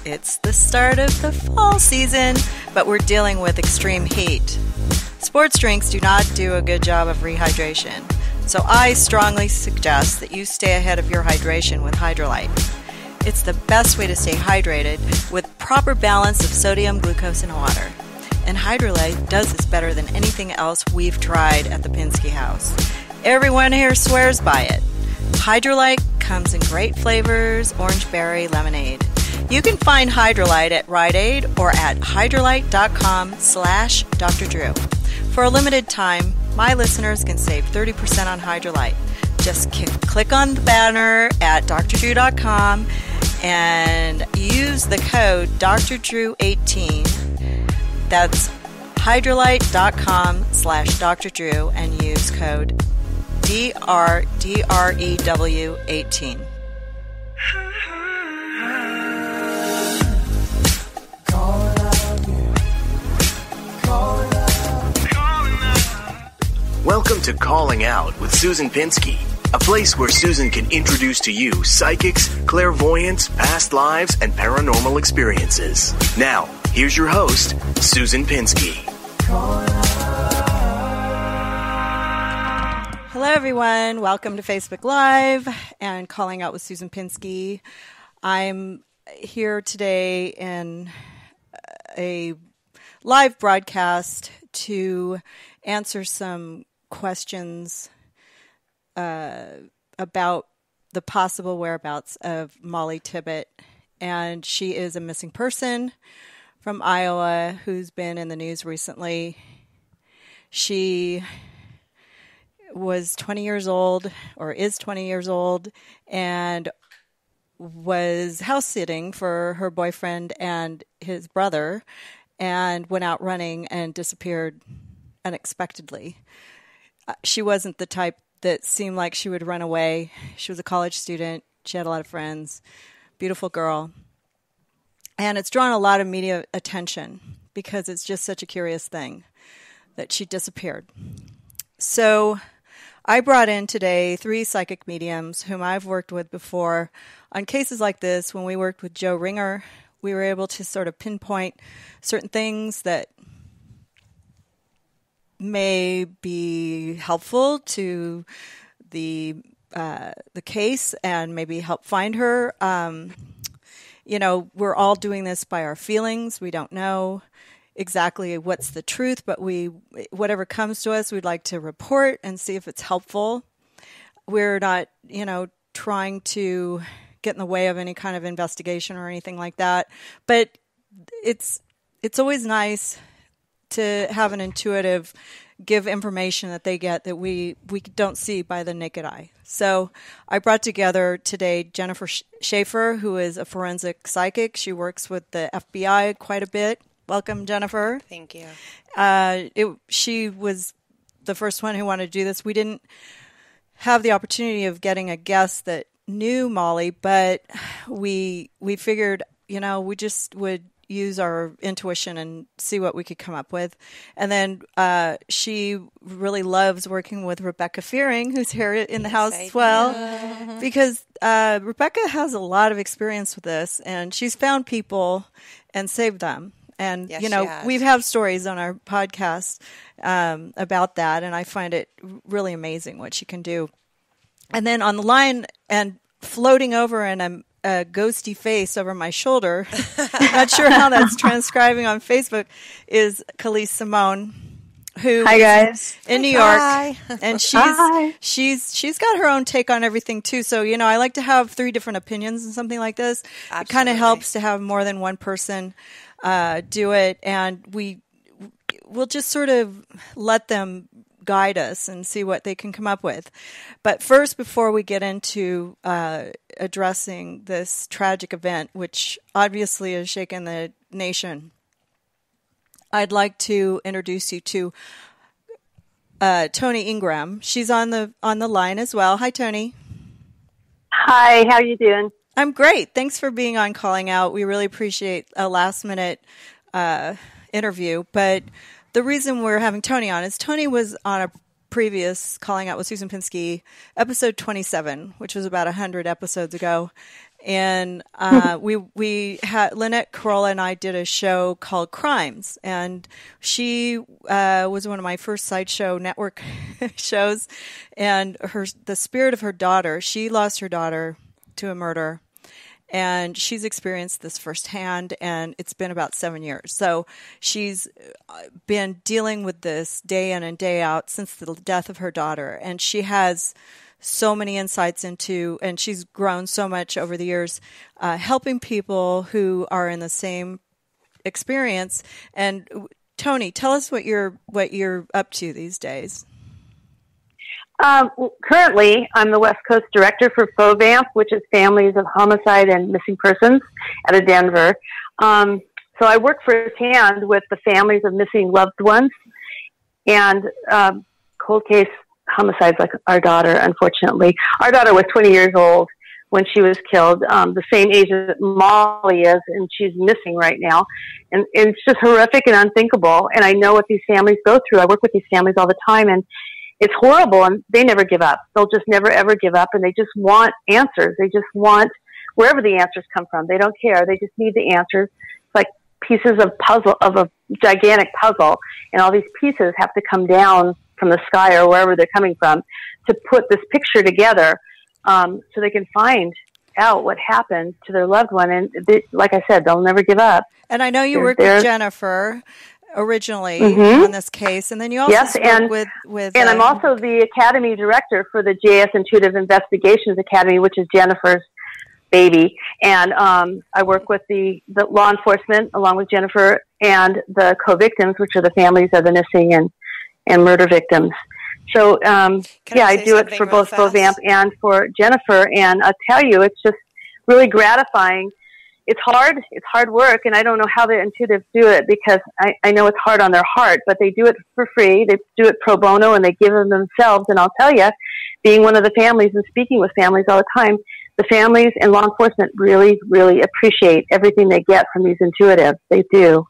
It's the start of the fall season, but we're dealing with extreme heat. Sports drinks do not do a good job of rehydration, so I strongly suggest that you stay ahead of your hydration with Hydralyte. It's the best way to stay hydrated with proper balance of sodium, glucose, and water. And Hydralyte does this better than anything else we've tried at the Pinsky house. Everyone here swears by it. Hydralyte comes in great flavors, orange berry, lemonade. You can find Hydralyte at Rite Aid or at hydralyte.com/Dr. Drew. For a limited time, my listeners can save 30% on Hydralyte. Just click on the banner at drdrew.com and use the code DrDrew18. That's hydralyte.com/Dr. Drew and use code DRDREW18. Welcome to Calling Out with Susan Pinsky, a place where Susan can introduce to you psychics, clairvoyants, past lives, and paranormal experiences. Now, here's your host, Susan Pinsky. Hello, everyone. Welcome to Facebook Live and Calling Out with Susan Pinsky. I'm here today in a live broadcast to answer some questions about the possible whereabouts of Mollie Tibbet. And she is a missing person from Iowa who's been in the news recently. She was 20 years old, or is 20 years old, and was house sitting for her boyfriend and his brother, and went out running and disappeared unexpectedly. She wasn't the type that seemed like she would run away. She was a college student. She had a lot of friends. Beautiful girl. And it's drawn a lot of media attention because it's just such a curious thing that she disappeared. So I brought in today 3 psychic mediums whom I've worked with before on cases like this. When we worked with Joe Ringer, we were able to sort of pinpoint certain things that may be helpful to the case and maybe help find her. We're all doing this by our feelings. We don't know exactly what's the truth, but whatever comes to us, we'd like to report and see if it's helpful. We're not, trying to get in the way of any kind of investigation or anything like that. But it's always nice to have an intuitive give information that they get that we don't see by the naked eye. So I brought together today Jennifer Schaefer, who is a forensic psychic. She works with the FBI quite a bit. Welcome, Jennifer. Thank you. She was the first one who wanted to do this. We didn't have the opportunity of getting a guest that knew Mollie, but we figured, we just would use our intuition and see what we could come up with. And then she really loves working with Rebecca Fearing, who's here in the house as well, because Rebecca has a lot of experience with this, and she's found people and saved them. And, yes, we have stories on our podcast about that, and I find it really amazing what she can do. And then on the line and floating over in a ghosty face over my shoulder, not sure how that's transcribing on Facebook, is Khalees Simone, who hi guys in New York, and she's got her own take on everything too. So I like to have 3 different opinions in something like this. Absolutely. It kind of helps to have more than one person do it, and we'll just sort of let them guide us and see what they can come up with. But first, before we get into addressing this tragic event, which obviously has shaken the nation, I'd like to introduce you to Tony Ingram. She's on the line as well. Hi, Tony. Hi, how are you doing? I'm great. Thanks for being on Calling Out. We really appreciate a last-minute interview. But the reason we're having Tony on is Tony was on a previous Calling Out with Susan Pinsky, episode 27, which was about 100 episodes ago. And we had Lynette Carolla and I did a show called Crimes, and she was one of my first Sideshow Network shows. And the spirit of her daughter, she lost her daughter to a murder, and she's experienced this firsthand, and it's been about 7 years. So she's been dealing with this day in and day out since the death of her daughter, and she has so many insights into, and she's grown so much over the years, helping people who are in the same experience. And Tony, tell us what you're up to these days. Currently, I'm the West Coast Director for FOVAMP, which is Families of Homicide and Missing Persons out of Denver. So I work firsthand with the families of missing loved ones and cold case homicides like our daughter, unfortunately. Our daughter was 20 years old when she was killed, the same age that Mollie is, and she's missing right now. And it's just horrific and unthinkable. And I know what these families go through. I work with these families all the time, and it's horrible, and they never give up. They'll just never, ever give up, and they just want answers. They just want wherever the answers come from. They don't care. They just need the answers. It's like pieces of a gigantic puzzle, and all these pieces have to come down from the sky or wherever they're coming from to put this picture together, so they can find out what happened to their loved one. And like I said, they'll never give up. And I know you worked with Jennifer originally on this case, and then you also spoke with and I'm also the Academy Director for the JS Intuitive Investigations Academy, which is Jennifer's baby. And I work with the law enforcement along with Jennifer and the co-victims, which are the families of the missing and murder victims. So, I do it for both FOVAMP and for Jennifer. And I'll tell you, it's just really gratifying. It's hard work, and I don't know how the intuitives do it, because I know it's hard on their heart, but they do it for free. They do it pro bono, and they give them themselves. And I'll tell you, being one of the families and speaking with families all the time, the families and law enforcement really, really appreciate everything they get from these intuitives. They do.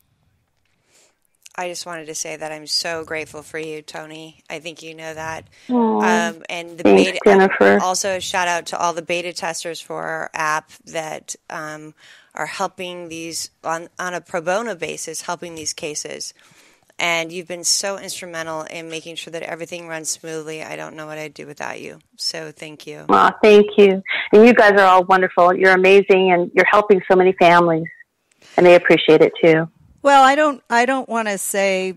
I just wanted to say that I'm so grateful for you, Tony. I think you know that. And the thanks, Jennifer. Also, a shout out to all the beta testers for our app that are helping these on a pro bono basis, helping these cases. And you've been so instrumental in making sure that everything runs smoothly. I don't know what I'd do without you. So thank you. Well, thank you. And you guys are all wonderful. You're amazing, and you're helping so many families, and they appreciate it too. Well, I don't want to say,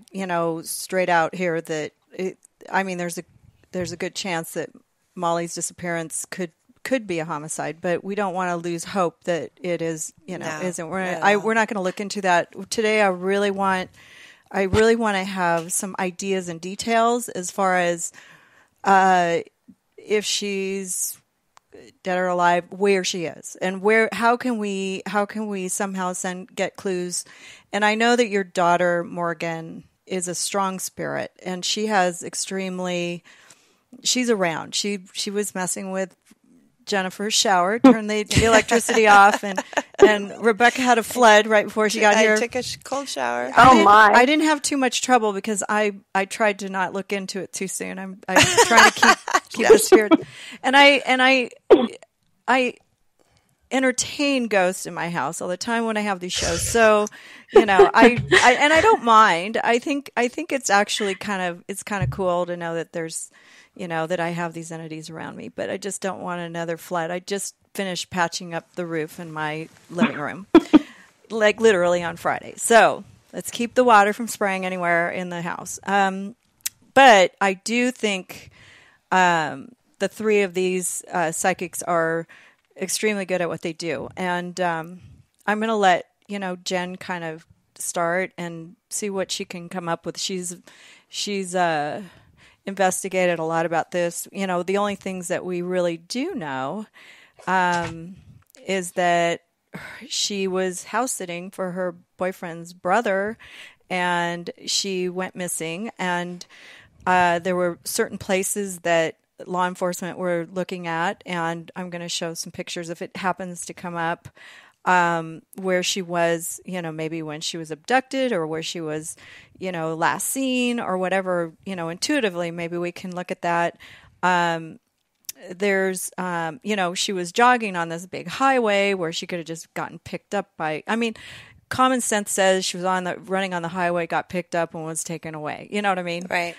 straight out here that there's a good chance that Mollie's disappearance could be a homicide, but we don't want to lose hope that it is, isn't. We're not going to look into that today. I really want to have some ideas and details as far as if she's dead or alive, where she is, and how can we somehow get clues. And I know that your daughter Morgan is a strong spirit, and she's around. She was messing with Jennifer's shower, turned the electricity off, and Rebecca had a flood right before she got here. I took a cold shower. I didn't have too much trouble because I tried to not look into it too soon. I'm trying to keep the spirit, and I entertain ghosts in my house all the time when I have these shows. So, I don't mind. I think it's actually kind of cool to know that there's, that I have these entities around me, but I just don't want another flood. I just finished patching up the roof in my living room, like literally on Friday. So let's keep the water from spraying anywhere in the house. But I do think the three of these psychics are extremely good at what they do. And I'm going to let, Jen kind of start and see what she can come up with. She's investigated a lot about this. The only things that we really do know is that she was house sitting for her boyfriend's brother, and she went missing. And there were certain places that law enforcement were looking at, and I'm going to show some pictures if it happens to come up, where she was, maybe when she was abducted, or where she was, last seen, or whatever, intuitively, maybe we can look at that. there's, she was jogging on this big highway where she could have just gotten picked up by, common sense says she was running on the highway, got picked up and was taken away. You know what I mean? Right.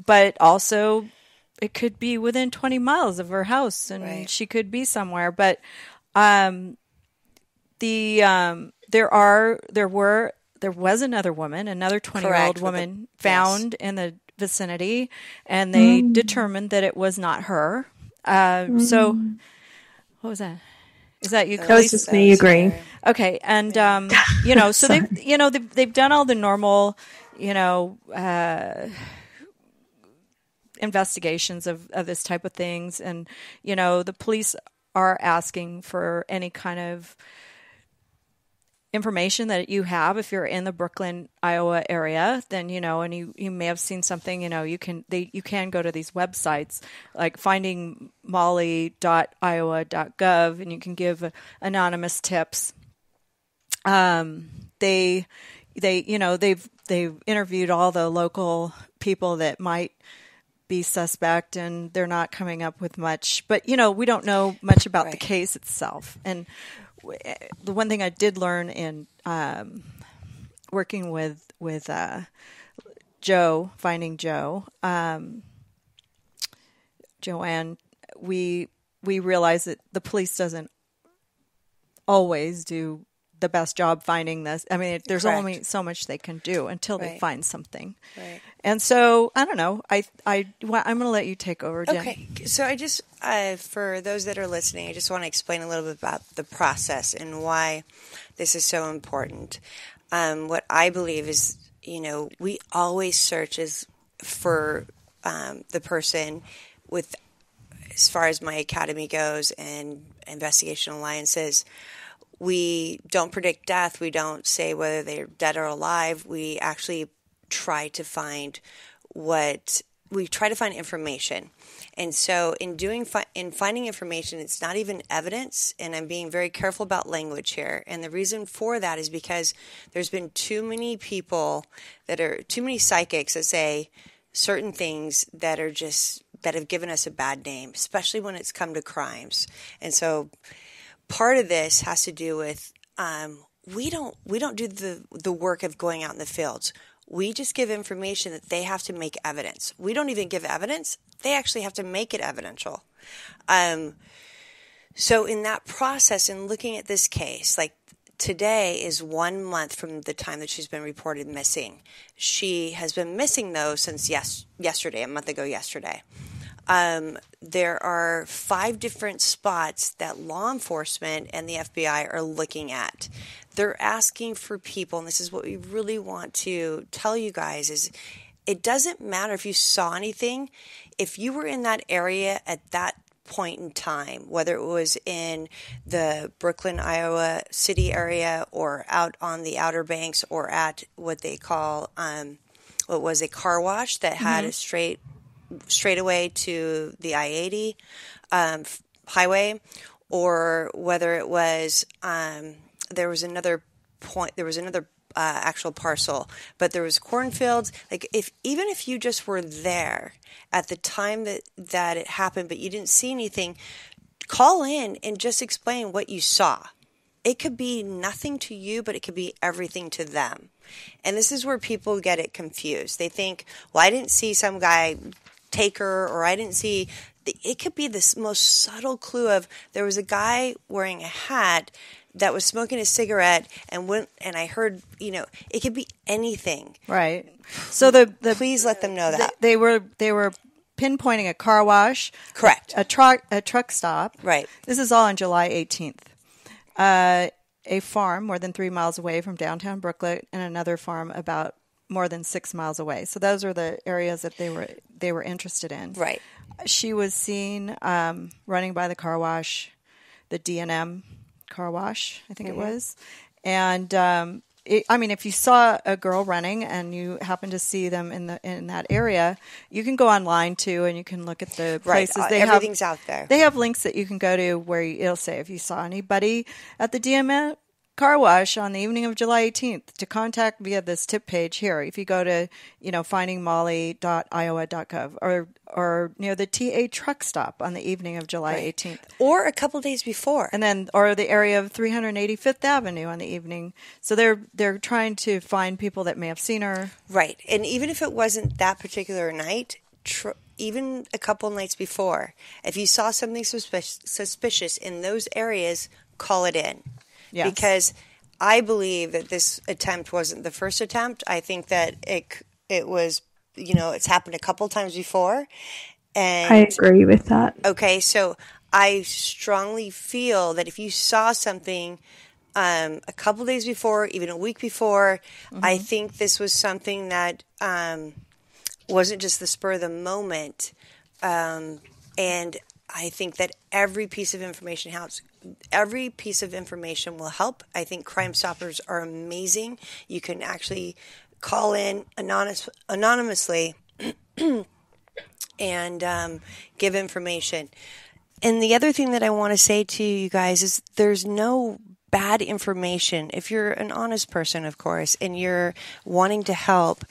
But also it could be within 20 miles of her house and she could be somewhere. But, there was another woman, another 20-year-old woman found in the vicinity, and they determined that it was not her. So what was that? Is that you? That was just me agreeing. Okay. And, so they've done all the normal, investigations of this type of things. And, the police are asking for any kind of information that you have. If you're in the Brooklyn, Iowa area, then, and you may have seen something, you can go to these websites like findingmollie.iowa.gov, and you can give anonymous tips. They've interviewed all the local people that might be suspect, and they're not coming up with much, but we don't know much about the case itself. And the one thing I did learn in working with Joe, finding Joe, Joanne, we realized that the police doesn't always do the best job finding this. There's only so much they can do until they find something. Right. And so, I don't know. I'm going to let you take over, Jen. Okay. So I just, for those that are listening, I just want to explain a little bit about the process and why this is so important. What I believe is, we always search for the person with, as far as my academy goes and Investigation Alliances. We don't predict death. We don't say whether they're dead or alive. We actually try to find information. And so in finding information, it's not even evidence, and I'm being very careful about language here. And the reason for that is because there's been too many psychics that say certain things that have given us a bad name, especially when it's come to crimes. And so part of this has to do with we don't do the work of going out in the fields. We just give information that they have to make evidence. We don't even give evidence. They actually have to make it evidential. So in that process, in looking at this case, like today is 1 month from the time that she's been reported missing. She has been missing, though, since yesterday, a month ago yesterday. There are 5 different spots that law enforcement and the FBI are looking at. They're asking for people, and this is what we really want to tell you guys, is it doesn't matter if you saw anything. If you were in that area at that point in time, whether it was in the Brooklyn, Iowa city area or out on the Outer Banks or at what they call, what was a car wash that had a straightaway to the I-80 highway, or whether it was there was another actual parcel, but there was cornfields. Like even if you just were there at the time that it happened, but you didn't see anything, call in and just explain what you saw. It could be nothing to you, but it could be everything to them. And this is where people get it confused. They think, well, I didn't see some guy take her, or I didn't see. It could be this most subtle clue of there was a guy wearing a hat that was smoking a cigarette, and I heard, it could be anything. Right. So please let them know that they were pinpointing a car wash, correct, a truck stop. Right. This is all on July 18th. A farm more than 3 miles away from downtown Brooklyn, and another farm about more than 6 miles away. So those are the areas that they were interested in. Right. She was seen running by the car wash, the D&M car wash, I think it was. And if you saw a girl running and you happen to see them in that area, you can go online too, and you can look at the places. Everything's out there. They have links that you can go to where it'll say if you saw anybody at the D&M car wash on the evening of July 18th. To contact via this tip page here, if you go to, findingmollie.iowa.gov or near the TA truck stop on the evening of July 18th. Or a couple days before. And then, or the area of 385th Avenue on the evening. So they're trying to find people that may have seen her. Right. And even if it wasn't that particular night, even a couple nights before, if you saw something suspicious in those areas, call it in. Yes. Because I believe that this attempt wasn't the first attempt. I think that it was, it's happened a couple times before. And I agree with that. Okay, so I strongly feel that if you saw something a couple days before, even a week before, I think this was something that wasn't just the spur of the moment. And I think that every piece of information helps. Every piece of information will help. I think Crime Stoppers are amazing. You can actually call in anonymously and give information. And the other thing that I want to say to you guys is there's no bad information. If you're an honest person, of course, and you're wanting to help,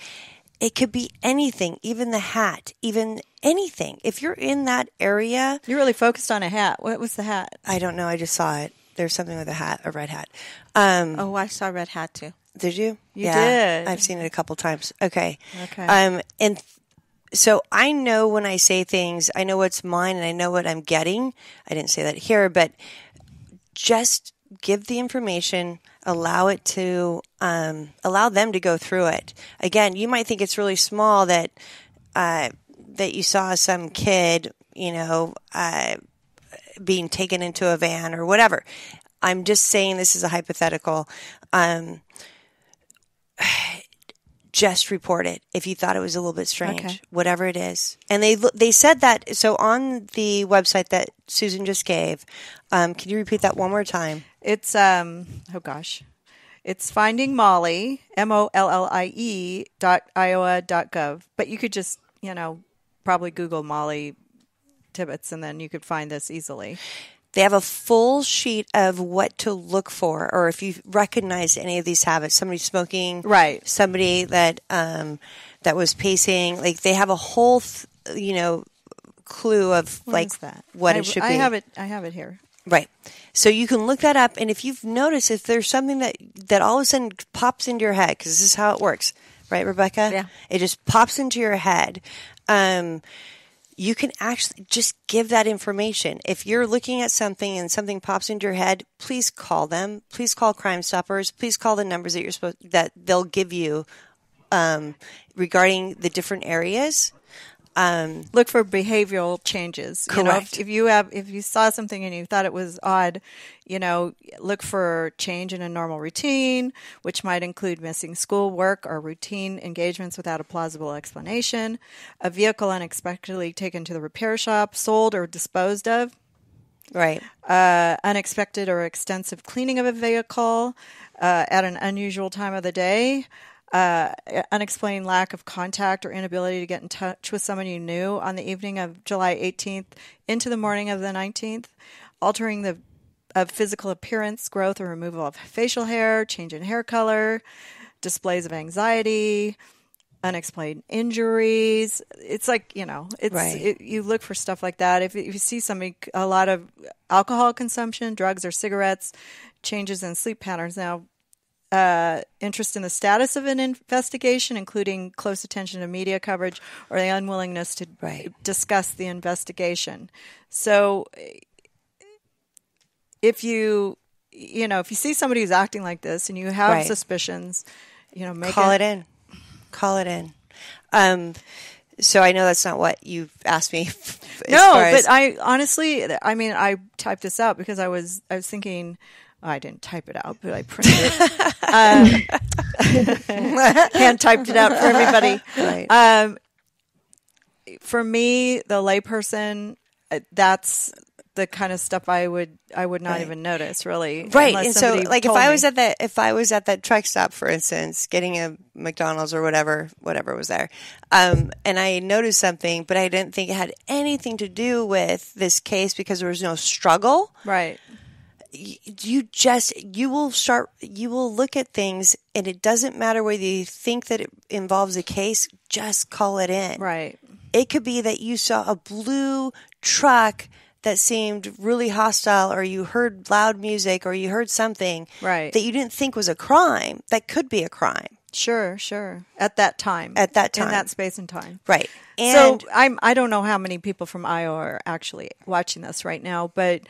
it could be anything, even the hat, even anything. If you're in that area. You're really focused on a hat. What was the hat? I don't know. I just saw it. There's something with a hat, a red hat. I saw a red hat too. Did you? You did. I've seen it a couple times. Okay. And so I know when I say things, I know what's mine and I know what I'm getting. I didn't say that here, but just give the information, allow them to go through it. Again, you might think it's really small that you saw some kid, being taken into a van or whatever. I'm just saying this is a hypothetical. Just report it if you thought it was a little bit strange, whatever it is. And they said that. So on the website that Susan just gave, can you repeat that one more time? It's it's Finding Mollie, MOLLIE.iowa.gov. But you could just probably Google Mollie Tibbets, and then you could find this easily. They have a full sheet of what to look for, or if you recognize any of these habits, somebody smoking, right? Somebody that was pacing, like they have a whole, clue of what it should be. I have it here. Right. So you can look that up, and if you've noticed, if there's something that all of a sudden pops into your head, because this is how it works, right, Rebecca? Yeah. It just pops into your head. You can actually just give that information. If you're looking at something and something pops into your head, please call them. Please call Crime Stoppers. Please call the numbers that they'll give you regarding the different areas. Look for behavioral changes. Correct. If you saw something and you thought it was odd, look for change in a normal routine, which might include missing school, work, or routine engagements without a plausible explanation, a vehicle unexpectedly taken to the repair shop, sold, or disposed of. Right. Unexpected or extensive cleaning of a vehicle at an unusual time of the day. Unexplained lack of contact or inability to get in touch with someone you knew on the evening of July 18th into the morning of the 19th, altering of physical appearance, growth or removal of facial hair, change in hair color, displays of anxiety, unexplained injuries. It's like, you look for stuff like that. If you see a lot of alcohol consumption, drugs or cigarettes, changes in sleep patterns. Now, interest in the status of an investigation, including close attention to media coverage or the unwillingness to discuss the investigation. So if you see somebody who's acting like this and you have suspicions, Call it in. So I know that's not what you've asked me. But I honestly, I typed this out because I was thinking, I didn't type it out, but I printed it. Hand typed it out for everybody. Right. For me, the layperson, that's the kind of stuff I would not even notice, really. Right. And so, like, if I was at that truck stop, for instance, getting a McDonald's or whatever was there, and I noticed something, but I didn't think it had anything to do with this case because there was no struggle. Right. you will look at things, and it doesn't matter whether you think that it involves a case, just call it in. Right. It could be that you saw a blue truck that seemed really hostile, or you heard loud music, or you heard something right. that you didn't think was a crime that could be a crime. Sure. At that time. In that space and time. Right. And so I don't know how many people from Iowa are actually watching this right now, but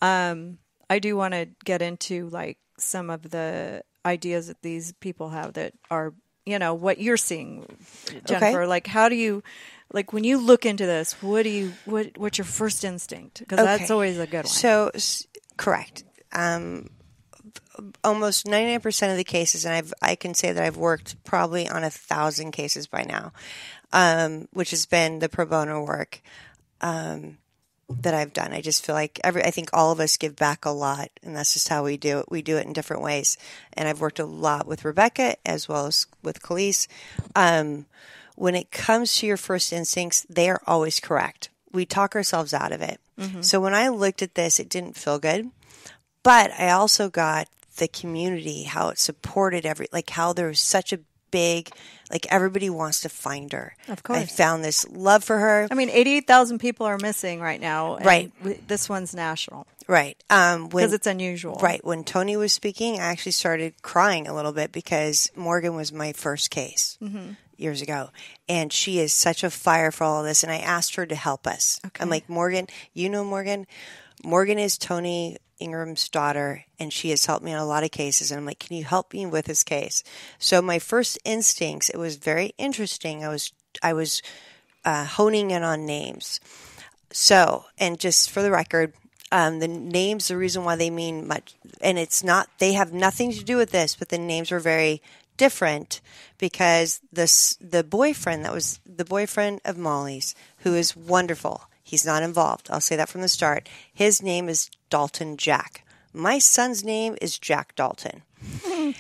I do want to get into like some of the ideas that these people have that are, what you're seeing, Jennifer. Okay. Like, how do you, like, when you look into this, what's your first instinct? Because that's always a good one. So, correct. Almost 99% of the cases, and I can say that I've worked probably on 1,000 cases by now, which has been the pro bono work that I've done. I just feel like I think all of us give back a lot, and that's just how we do it. We do it in different ways. And I've worked a lot with Rebecca as well as with Khalees. When it comes to your first instincts, they are always correct. We talk ourselves out of it. Mm-hmm. So when I looked at this, it didn't feel good. But I also got the community, how it supported how there was such a big, everybody wants to find her. Of course. I found this love for her. I mean, 88,000 people are missing right now. Right. This one's national. Right. Because it's unusual. Right. When Tony was speaking, I actually started crying a little bit because Morgan was my first case years ago. And she is such a fire for all of this. And I asked her to help us. Okay. I'm like, Morgan, Morgan? Morgan is Tony Ingram's daughter, and she has helped me in a lot of cases. And I'm like, can you help me with this case? So my first instincts, it was very interesting. I was honing in on names. So, and just for the record, the names, the reason why they mean much, and it's not, they have nothing to do with this, but the names were very different because the boyfriend that was the boyfriend of Mollie's, who is wonderful. He's not involved. I'll say that from the start. His name is Dalton Jack. My son's name is Jack Dalton.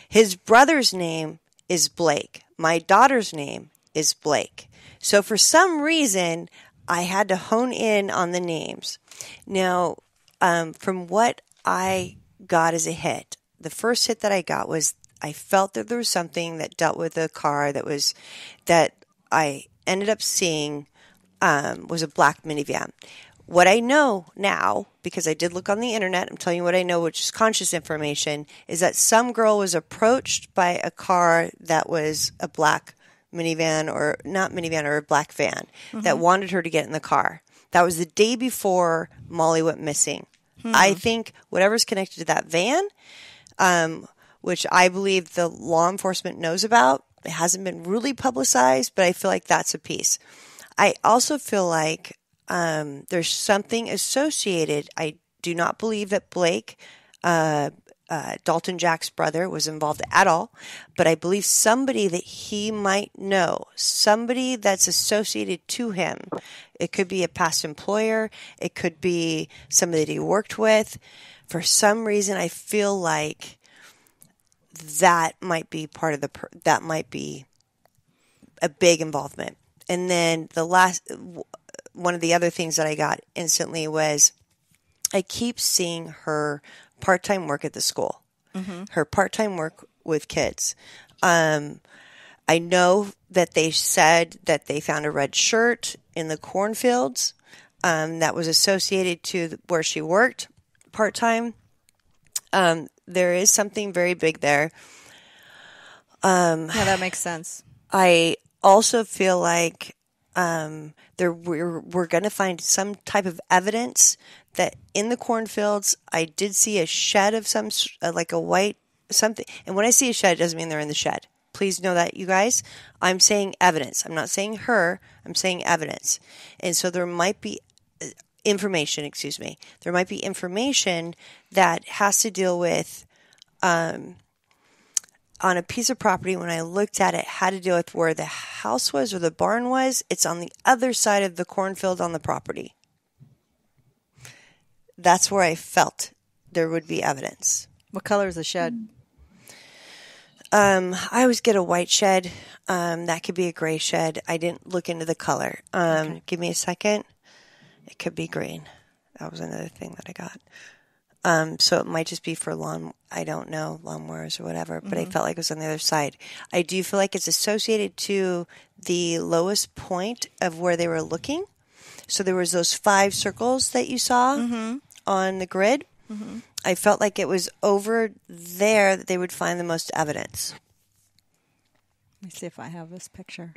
His brother's name is Blake. My daughter's name is Blake. So for some reason, I had to hone in on the names. Now, from what I got as a hit, the first hit that I got was I felt that there was something that dealt with a car that I ended up seeing was a black minivan. What I know now, because I did look on the internet, I'm telling you what I know, which is conscious information, is that some girl was approached by a car that was a black minivan, or not minivan, or a black van, that wanted her to get in the car. That was the day before Mollie went missing. I think whatever's connected to that van, which I believe the law enforcement knows about, it hasn't been really publicized, but I feel like that's a piece. I also feel like there's something associated. I do not believe that Blake, Dalton Jack's brother, was involved at all, but I believe somebody that he might know, somebody that's associated to him. It could be a past employer. It could be somebody that he worked with. For some reason, I feel like that might be part of that might be a big involvement. And then one of the other things that I got instantly was I keep seeing her part-time work at the school, her part-time work with kids. I know that they said that they found a red shirt in the cornfields that was associated to where she worked part-time. There is something very big there. Yeah, that makes sense. I also feel like we're going to find some type of evidence that in the cornfields, I did see a shed of some, like a white something. And when I see a shed, it doesn't mean they're in the shed. Please know that, you guys. I'm saying evidence. I'm not saying her. I'm saying evidence. And so there might be information, There might be information that has to deal with on a piece of property. When I looked at it, had to deal with where the house was or the barn was. It's on the other side of the cornfield on the property. That's where I felt there would be evidence. What color is the shed? I always get a white shed. That could be a gray shed. I didn't look into the color. Okay. Give me a second. It could be green. That was another thing that I got. So it might just be for I don't know, lawnmowers or whatever, but I felt like it was on the other side. I do feel like it's associated to the lowest point of where they were looking. So there was those 5 circles that you saw on the grid. I felt like it was over there that they would find the most evidence. Let me see if I have this picture.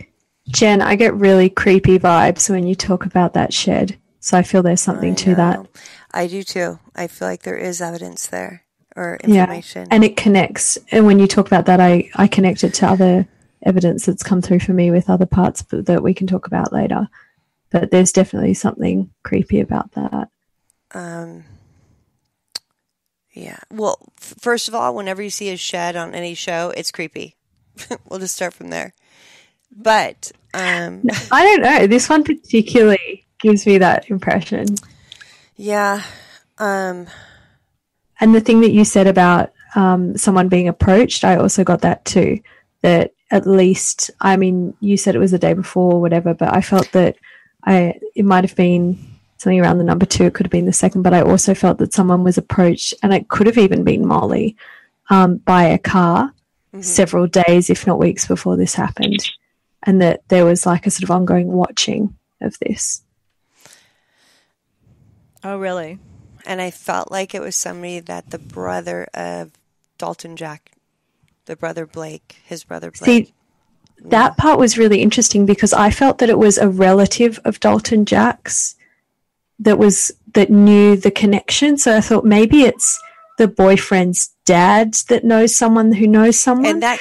Jen, I get really creepy vibes when you talk about that shed. So I feel there's something to that. I do too. I feel like there is evidence there or information. Yeah, and it connects. And when you talk about that, I connect it to other evidence that's come through for me with other parts that we can talk about later. But there's definitely something creepy about that. Yeah. Well, first of all, whenever you see a shed on any show, it's creepy. We'll just start from there. But I don't know. This one particularly gives me that impression. Yeah. And the thing that you said about someone being approached, I also got that too. That at least, I mean, you said it was the day before or whatever, but I felt that it might have been something around the number 2. It could have been the second, but I also felt that someone was approached, and it could have even been Mollie, by a car several days, if not weeks, before this happened, and that there was like a sort of ongoing watching of this. Oh, really? And I felt like it was somebody that the brother of Dalton Jack, the brother Blake, his brother Blake. See, that part was really interesting because I felt that it was a relative of Dalton Jack's that knew the connection. So I thought maybe it's the boyfriend's dad that knows someone who knows someone. And that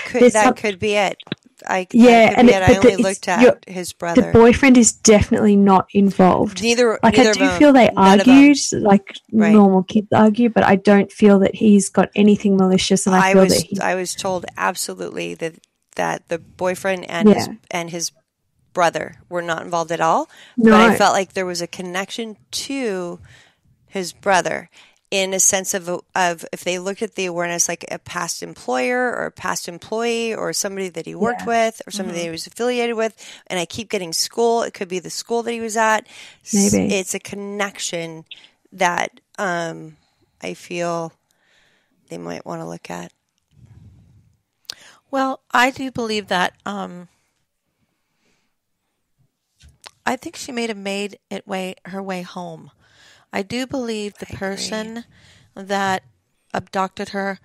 could be it. I only looked at his brother. The boyfriend is definitely not involved. Neither I do feel they argued like normal kids argue, but I don't feel that he's got anything malicious. And I was told absolutely that the boyfriend and his brother were not involved at all. No. But I felt like there was a connection to his brother. In a sense of if they looked at the awareness like a past employer or a past employee or somebody that he worked with or somebody that he was affiliated with, and I keep getting school, it could be the school that he was at. Maybe. It's a connection that I feel they might want to look at. Well, I do believe that I think she may have made her way home. I do believe the person that abducted her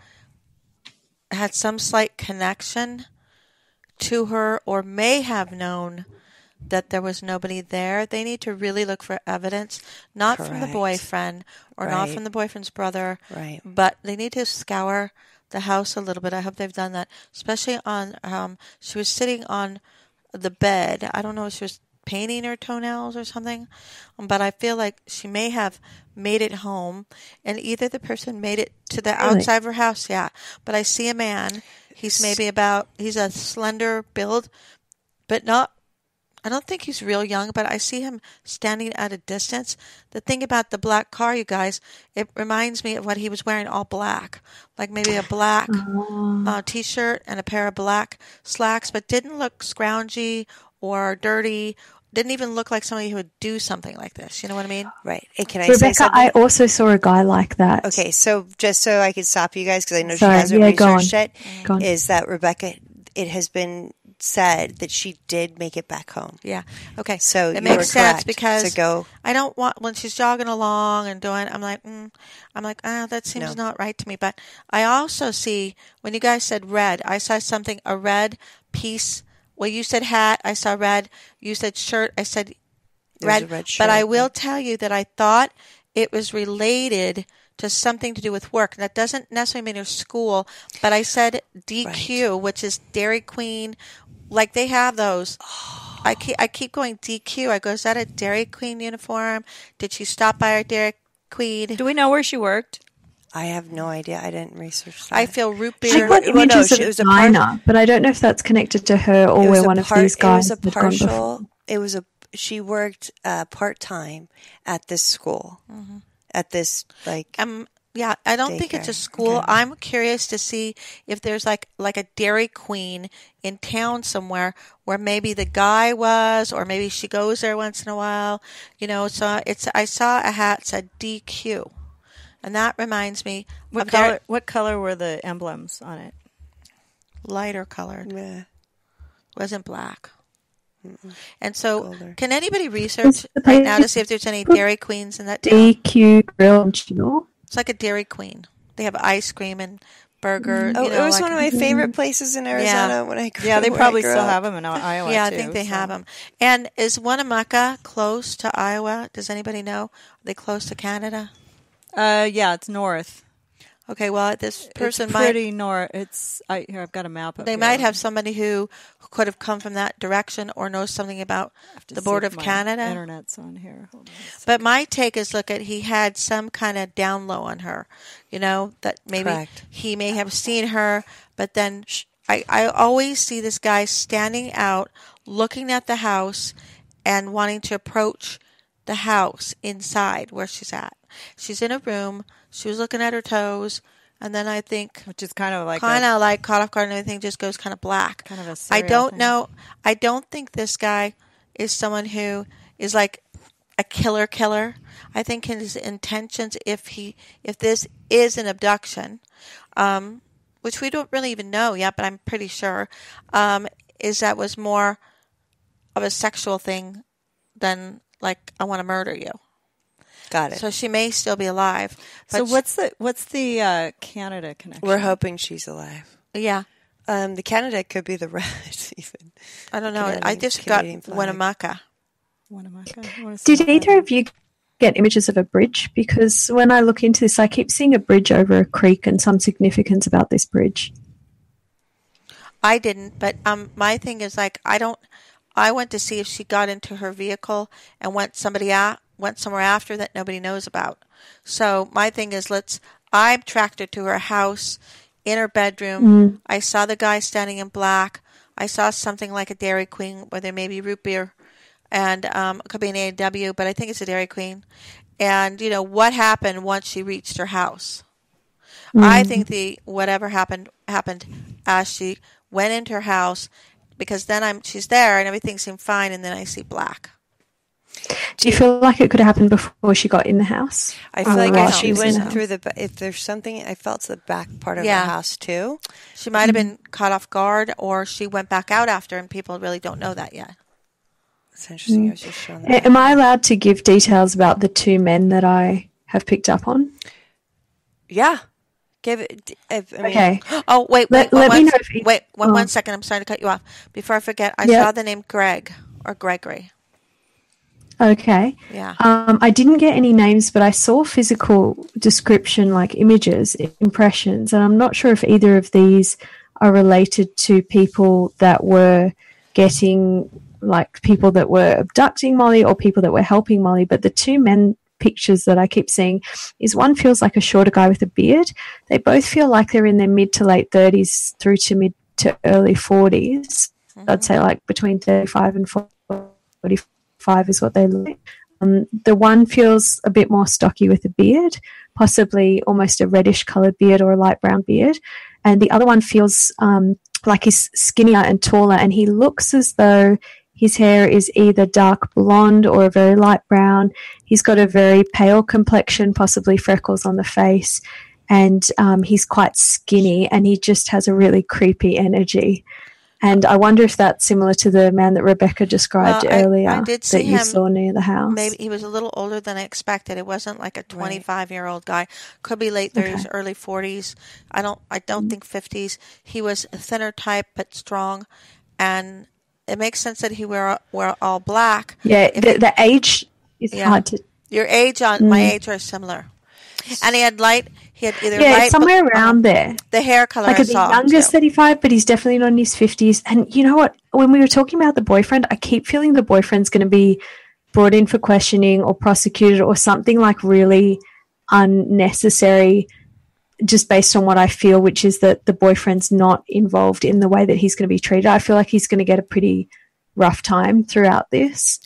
had some slight connection to her or may have known that there was nobody there. They need to really look for evidence, not from the boyfriend or not from the boyfriend's brother, but they need to scour the house a little bit. I hope they've done that, especially on, she was sitting on the bed. I don't know if she was painting her toenails or something, but I feel like she may have made it home, and either the person made it to the outside of her house, but I see a man, he's a slender build, but I don't think he's real young, but I see him standing at a distance. The thing about the black car, you guys, it reminds me of what he was wearing, all black, like maybe a black t-shirt and a pair of black slacks, but didn't look scroungy or dirty. Didn't even look like somebody who would do something like this. You know what I mean? Right. Hey, can I Rebecca, say something? I also saw a guy like that. Okay, so just so I could stop you guys, because I know she hasn't researched it, is that Rebecca, it has been said that she did make it back home. Yeah. Okay. So it makes sense because I don't want, when she's jogging along and doing, I'm like, that seems not right to me. But I also see, when you guys said red, I saw a red piece. Well, you said hat, I saw red. You said shirt, I said red. But I will tell you that I thought it was related to something to do with work. That doesn't necessarily mean her school, but I said DQ, which is Dairy Queen. Like they have those. Oh. I keep going DQ. I go, is that a Dairy Queen uniform? Did she stop by our Dairy Queen? Do we know where she worked? I have no idea. I didn't research that. I feel root beer. She got images of a diner, but I don't know if that's connected to her or where one of these guys had gone before. She worked part-time at this school. Mm-hmm. At this, I don't think it's a school. Okay. I'm curious to see if there's like a Dairy Queen in town somewhere where maybe the guy was, or maybe she goes there once in a while. You know, so I saw a hat that said DQ. And that reminds me What color were the emblems on it? lighter colored. Yeah. Wasn't black. And so, Colder. can anybody research right now to see if there's any Dairy Queens in that town? DQ Grill and Chill. It's like a Dairy Queen. They have ice cream and burger. Oh, you know, it was like one of my favorite places in Arizona when I grew Yeah, they when I probably grew still up. have them in Iowa, Yeah, too. I think they have them. And is Winnemucca close to Iowa? Does anybody know? Are they close to Canada? Yeah, it's north. Okay, well, this person It's might. pretty north. Here, I've got a map up They here. might have somebody who could have come from that direction or knows something about have to the see border if of my Canada. Internet's on here. Hold on a second. But my take is, he had some kind of down low on her, that maybe Correct. he may have seen her, but then I always see this guy standing out, looking at the house and wanting to approach the house inside where she's at. She's in a room. She was looking at her toes. And then I think, Which is kind of like caught off guard, and everything just goes kind of black. Kind of a I serial don't thing. know. I don't think this guy is someone who is like a killer. I think his intentions, if this is an abduction, which we don't really even know yet, but I'm pretty sure, is that was more of a sexual thing than like I want to murder you. Got it. So she may still be alive. So But what's the Canada connection? We're hoping she's alive. yeah. The Canada could be the red, even. I don't know. Canadian- I just got Canadian flag. Winnemucca. Winnemucca. I wanna see Did what that either is. of you get images of a bridge? Because when I look into this, I keep seeing a bridge over a creek and some significance about this bridge. I didn't, but my thing is I went to see if she got into her vehicle and went somewhere after that nobody knows about. So my thing is I tracked her to her house, in her bedroom. I saw the guy standing in black. I saw something like a Dairy Queen where there may be root beer, and it could be an A&W, but I think it's a Dairy Queen. And what happened once she reached her house? I think whatever happened as she went into her house, because then she's there and everything seemed fine, and then I see black. Do you feel like it could have happened before she got in the house? I feel like while if she was in the went house? through if there's something, I felt the back part of Yeah. the house too. She might have been caught off guard, or she went back out after, and people really don't know that yet. It's interesting. I was just showing that. Am I allowed to give details about the two men that I have picked up on? Yeah. Give it. I mean, Okay. Oh, wait, Let me know if you- one second. I'm sorry to cut you off. Before I forget, I Yeah. saw the name Greg or Gregory. Okay. Yeah. I didn't get any names, but I saw physical description, like images, impressions, and I'm not sure if either of these are related to people that were people that were abducting Mollie or people that were helping Mollie. But the two men pictures that I keep seeing is one feels like a shorter guy with a beard. They both feel like they're in their mid to late 30s through to mid to early 40s. I'd say like between 35 and 45 is what they look like. The one feels a bit more stocky with a beard, possibly almost a reddish coloured beard or a light brown beard. And the other one feels like he's skinnier and taller, and he looks as though his hair is either dark blonde or a very light brown. He's got a very pale complexion, possibly freckles on the face, and he's quite skinny, and he just has a really creepy energy. And I wonder if that's similar to the man that Rebecca described earlier I did see that you him, saw near the house. Maybe he was a little older than I expected. It wasn't like a 25-year-old guy. Could be late 30s, early 40s. I don't think 50s. He was a thinner type but strong, and it makes sense that he wear all black. Yeah, the age is hard to... Your age my age are similar. And he had light. He had either light, somewhere around there. The hair color. Like I at the saw youngest 35, but he's definitely not in his 50s. And you know what? When we were talking about the boyfriend, I keep feeling the boyfriend's going to be brought in for questioning or prosecuted or something like really unnecessary, just based on what I feel, which is that the boyfriend's not involved in the way that he's going to be treated. I feel like he's going to get a pretty rough time throughout this.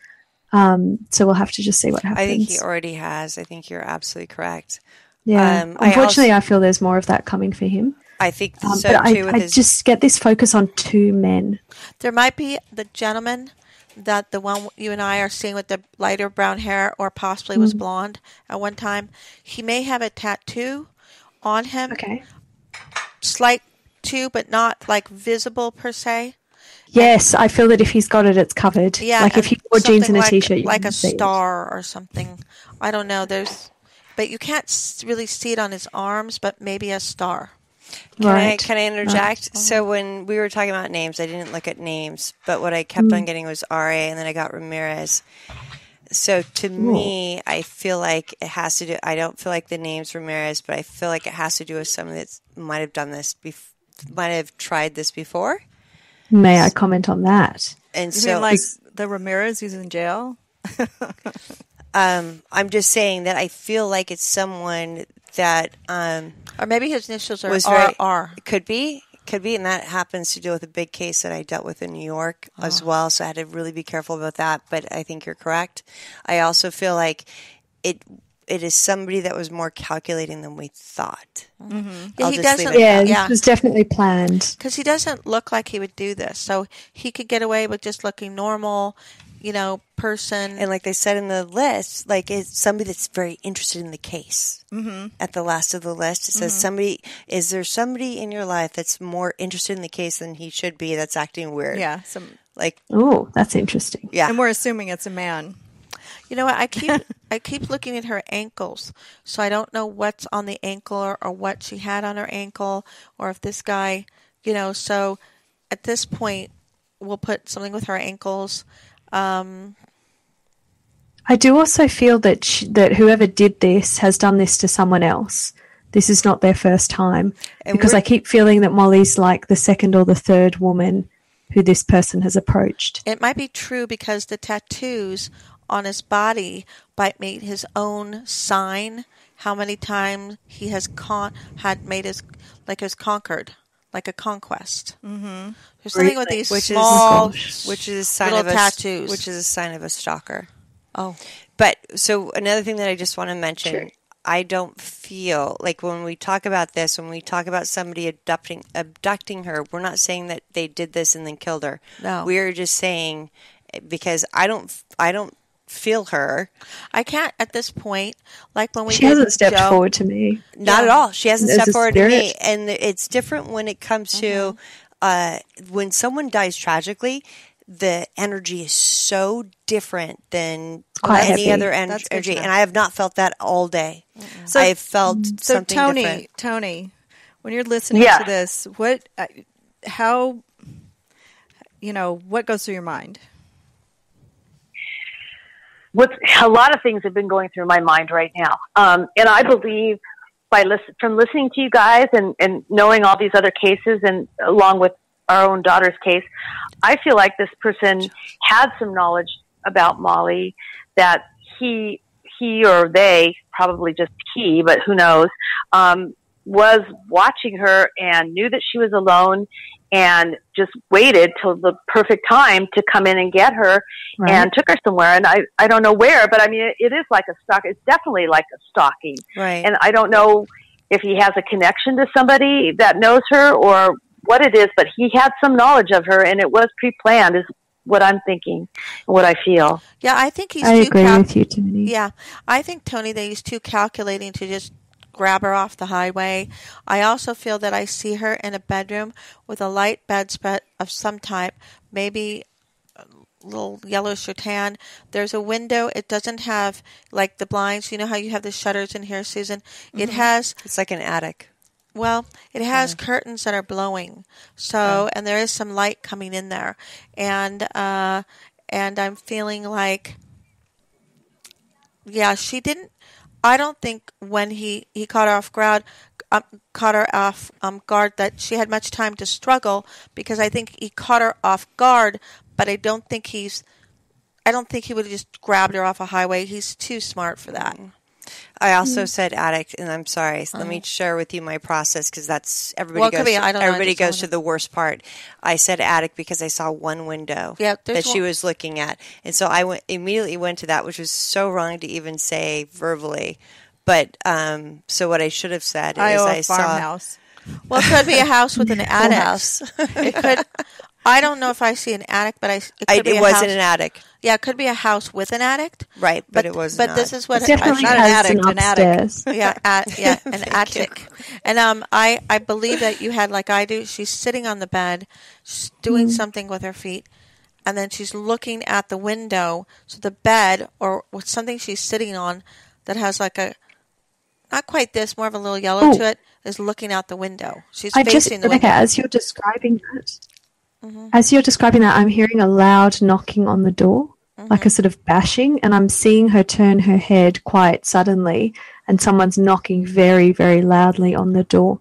So we'll have to just see what happens. I think he already has. I think you're absolutely correct. Yeah. Unfortunately, I feel there's more of that coming for him. I think so but too. I just get this focus on two men. There might be the gentleman that the one you and I are seeing with the lighter brown hair, or possibly was blonde at one time, he may have a tattoo on him. Okay. Slight too, but not like visible per se. Yes, I feel that if he's got it, it's covered. Yeah, like if he wore jeans and a t-shirt, you like can a see star or something. I don't know. But you can't really see it on his arms, but maybe a star. Can I interject? So when we were talking about names, I didn't look at names, but what I kept on getting was RA, and then I got Ramirez. So to me, I feel like it has to do. I don't feel like the name's Ramirez, but I feel like it has to do with someone that might have done this, might have tried this before. May I comment on that? And You so, mean like the Ramirez who's in jail? I'm just saying that I feel like it's someone that Or maybe his initials are was RR. Could be, and that happens to deal with a big case that I dealt with in New York as well. So I had to really be careful about that. But I think you're correct. I also feel like it is somebody that was more calculating than we thought. Yeah, he doesn't. This was definitely planned. Because he doesn't look like he would do this. So he could get away with just looking normal, person. And like they said in the list, like it's somebody that's very interested in the case. At the last of the list, it says is there somebody in your life that's more interested in the case than he should be, that's acting weird? Yeah. Oh, that's interesting. Yeah. And we're assuming it's a man. You know what? I keep looking at her ankles, so I don't know what's on the ankle or what she had on her ankle, or if this guy, So at this point, we'll put something with her ankles. I do also feel that that whoever did this has done this to someone else. This is not their first time, because I keep feeling that Mollie's like the second or the third woman who this person has approached. It might be true because the tattoos on his body might make his own sign. How many times he has conquered, like a conquest. Mm-hmm. There's something with these which is a sign of tattoos, which is a sign of a stalker. Oh, but so another thing that I just want to mention. Sure. I don't feel like when we talk about this, when we talk about somebody abducting her, we're not saying that they did this and then killed her. No, we're just saying because I don't feel her. I can't at this point. Like when she hasn't stepped forward to me. Not at all. She hasn't stepped forward to me, and it's different when it comes to when someone dies tragically. The energy is so different than any other energy, and I have not felt that all day. So, I have felt something different. Tony, when you're listening to this, what goes through your mind? A lot of things have been going through my mind right now, and I believe from listening to you guys and knowing all these other cases, and along with our own daughter's case, I feel like this person had some knowledge about Mollie, that he or they, probably just he, but who knows, was watching her and knew that she was alone and just waited till the perfect time to come in and get her and took her somewhere. And I don't know where, but I mean, it is like a stalk. It's definitely like a stalking. Right. And I don't know if he has a connection to somebody that knows her or what it is, but he had some knowledge of her, and it was pre-planned is what I'm thinking, what I feel. Yeah, I think he's I agree with you, Tony. Yeah, I think, Tony, that he's too calculating to just grab her off the highway. I also feel that I see her in a bedroom with a light bedspread of some type, maybe a little yellowish or tan. There's a window. It doesn't have, like, the blinds. You know how you have the shutters in here, Susan? Mm-hmm. It has... It's like an attic. Well, it has curtains that are blowing, and there is some light coming in there, and I'm feeling like, she didn't. I don't think when he caught her off guard, that she had much time to struggle, because I think he caught her off guard, but I don't think he would have just grabbed her off a highway. He's too smart for that. I also said addict, and I'm sorry. So let me share with you my process, because that's everybody goes to the worst part. I said addict because I saw one window that she was looking at, and so I immediately went to that, which was so wrong to even say verbally. But so what I should have said is I saw farmhouse. Well, it could be a house with an attic. house. It could. I don't know if I see an attic, but it could be it a wasn't house. an attic. Yeah, it could be a house with an attic. Right, but it was But not. this is what It definitely not an has attic, an an attic. upstairs. an attic. And I believe that you had, like I do, she's sitting on the bed, she's doing something with her feet, and then she's looking at the window. So the bed or something she's sitting on that has like a, not quite this, more of a little yellow to it, is looking out the window. She's facing the window. As you're describing that, I'm hearing a loud knocking on the door, like a sort of bashing, and I'm seeing her turn her head quite suddenly, and someone's knocking very, very loudly on the door.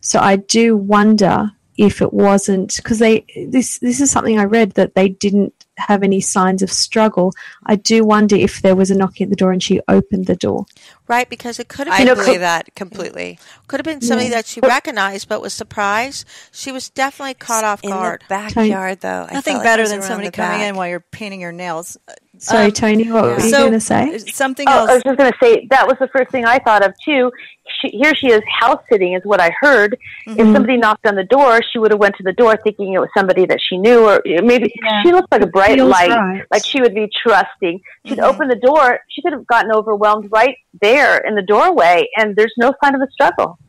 So I do wonder if it wasn't, because this is something I read, that they didn't have any signs of struggle. I do wonder if there was a knocking at the door and she opened the door. Right, because it could have been... I believe that completely. Could have been somebody that she recognized but was surprised. She was definitely caught off guard. In the backyard, though. Nothing better than somebody coming in while you're painting your nails. Sorry, Tony, what were you going to say? Something else. I was just going to say that was the first thing I thought of too. Here she is house sitting, is what I heard. If somebody knocked on the door, she would have went to the door thinking it was somebody that she knew, or maybe she looked like a bright light, like she would be trusting. She'd open the door. She could have gotten overwhelmed right there in the doorway, and there's no sign of a struggle.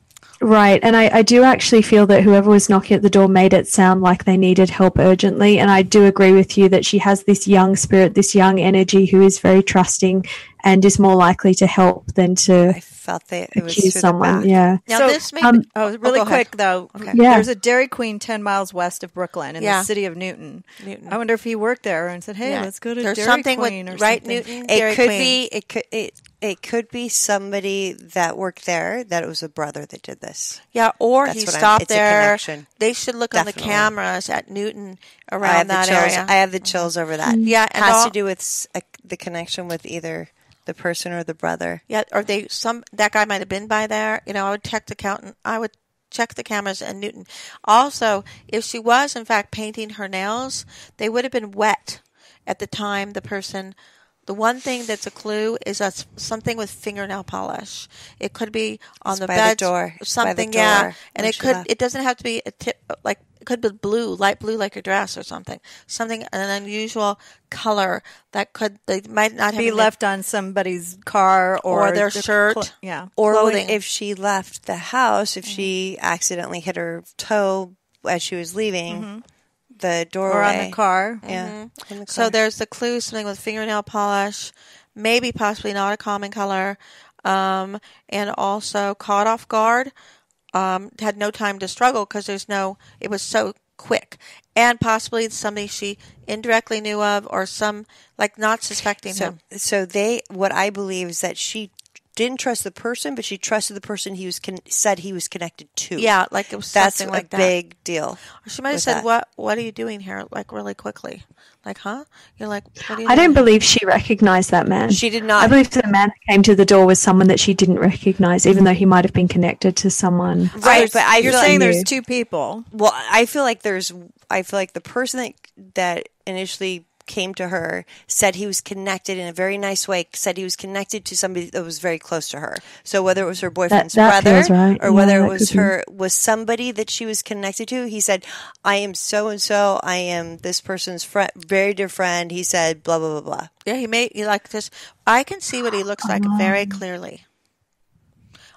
Right, and I do actually feel that whoever was knocking at the door made it sound like they needed help urgently, and I do agree with you that she has this young spirit, this young energy who is very trusting and is more likely to help than to I felt that it was accuse through someone. the back. Yeah. Now, this may be... really go quick, ahead. though. Okay. Yeah. There's a Dairy Queen 10 miles west of Brooklyn in the city of Newton. I wonder if he worked there and said, hey, let's go to There's Dairy something Queen with, or right, something. Newton, Dairy It could Queen. be. It could be somebody that worked there. That it was a brother that did this. Yeah, or That's he what stopped it's a there. connection. They should look on the Definitely. cameras at Newton I around have the that chills. area. I have the chills over that. Yeah, and has to do with the connection with either the person or the brother. Yeah, or that guy might have been by there. I would check the cameras in Newton. Also, if she was in fact painting her nails, they would have been wet at the time the one thing that's a clue is something with fingernail polish. It could be on the by bed, the door. something, By the door and it doesn't have to be a tip, like it could be blue, light blue, like your dress or something, an unusual color they might not have Be left on somebody's car or their shirt, Or clothing. if she left the house, if she accidentally hit her toe as she was leaving the doorway. Or on the car. Yeah. In the car. So there's the clue, something with fingernail polish, maybe possibly not a common color, and also caught off guard, had no time to struggle because it was so quick. And possibly somebody she indirectly knew of or not suspecting him. So what I believe is that she didn't trust the person, but she trusted the person he was said he was connected to. Yeah, like it was something like that. That's a big deal. Or she might have said, what are you doing here? Like really quickly. Like, huh? You're like, what are you I doing? don't believe she recognized that man. She did not. I believe the man that came to the door was someone that she didn't recognize, even though he might have been connected to someone. Right, but You're saying there's two people. Well, I feel like the person that initially came to her said he was connected in a very nice way, said he was connected to somebody that was very close to her. So whether it was her boyfriend's that brother feels right. or Yeah, whether that it was could be. was somebody that she was connected to, he said, I am so-and-so, I am this person's friend, very dear friend. He said, blah, blah, blah, blah. Yeah, he like this. I can see what he looks like very clearly.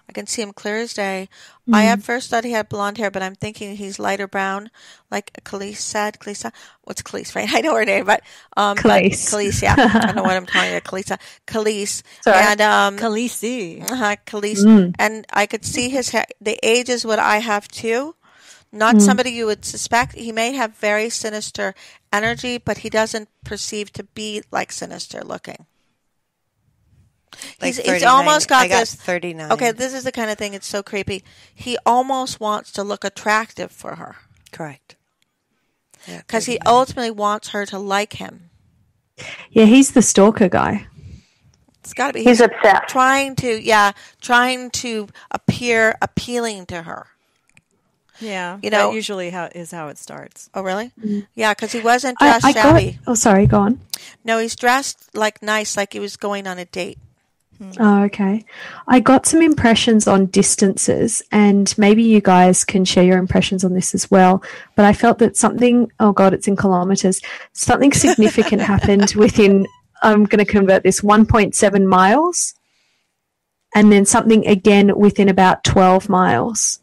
I can see him clear as day. I at first thought he had blonde hair, but I'm thinking he's lighter brown, like Khalees said. What's Khalees, right? I know her name, but Khalees, yeah. I don't know what I'm calling her. Khalees. Sorry. And Khaleesi. Khalees. And I could see his hair. The age is what I have too. Not somebody you would suspect. He may have very sinister energy, but he doesn't perceive to be like sinister looking. Like He's almost got I got this 39. Okay, this is the kind of thing. It's so creepy. He almost wants to look attractive for her Correct. because he ultimately wants her to like him. Yeah, he's the stalker guy. It's got to be. He's obsessed. Trying to appear appealing to her. Yeah, that usually is how it starts. Oh, really? Yeah, because he wasn't dressed shabby. Sorry, go on. No, he's dressed like nice, like he was going on a date. Oh, okay. I got some impressions on distances, and maybe you guys can share your impressions on this as well. But I felt that something, oh God, it's in kilometers, something significant happened within, I'm going to convert this, 1.7 miles, and then something again within about 12 miles.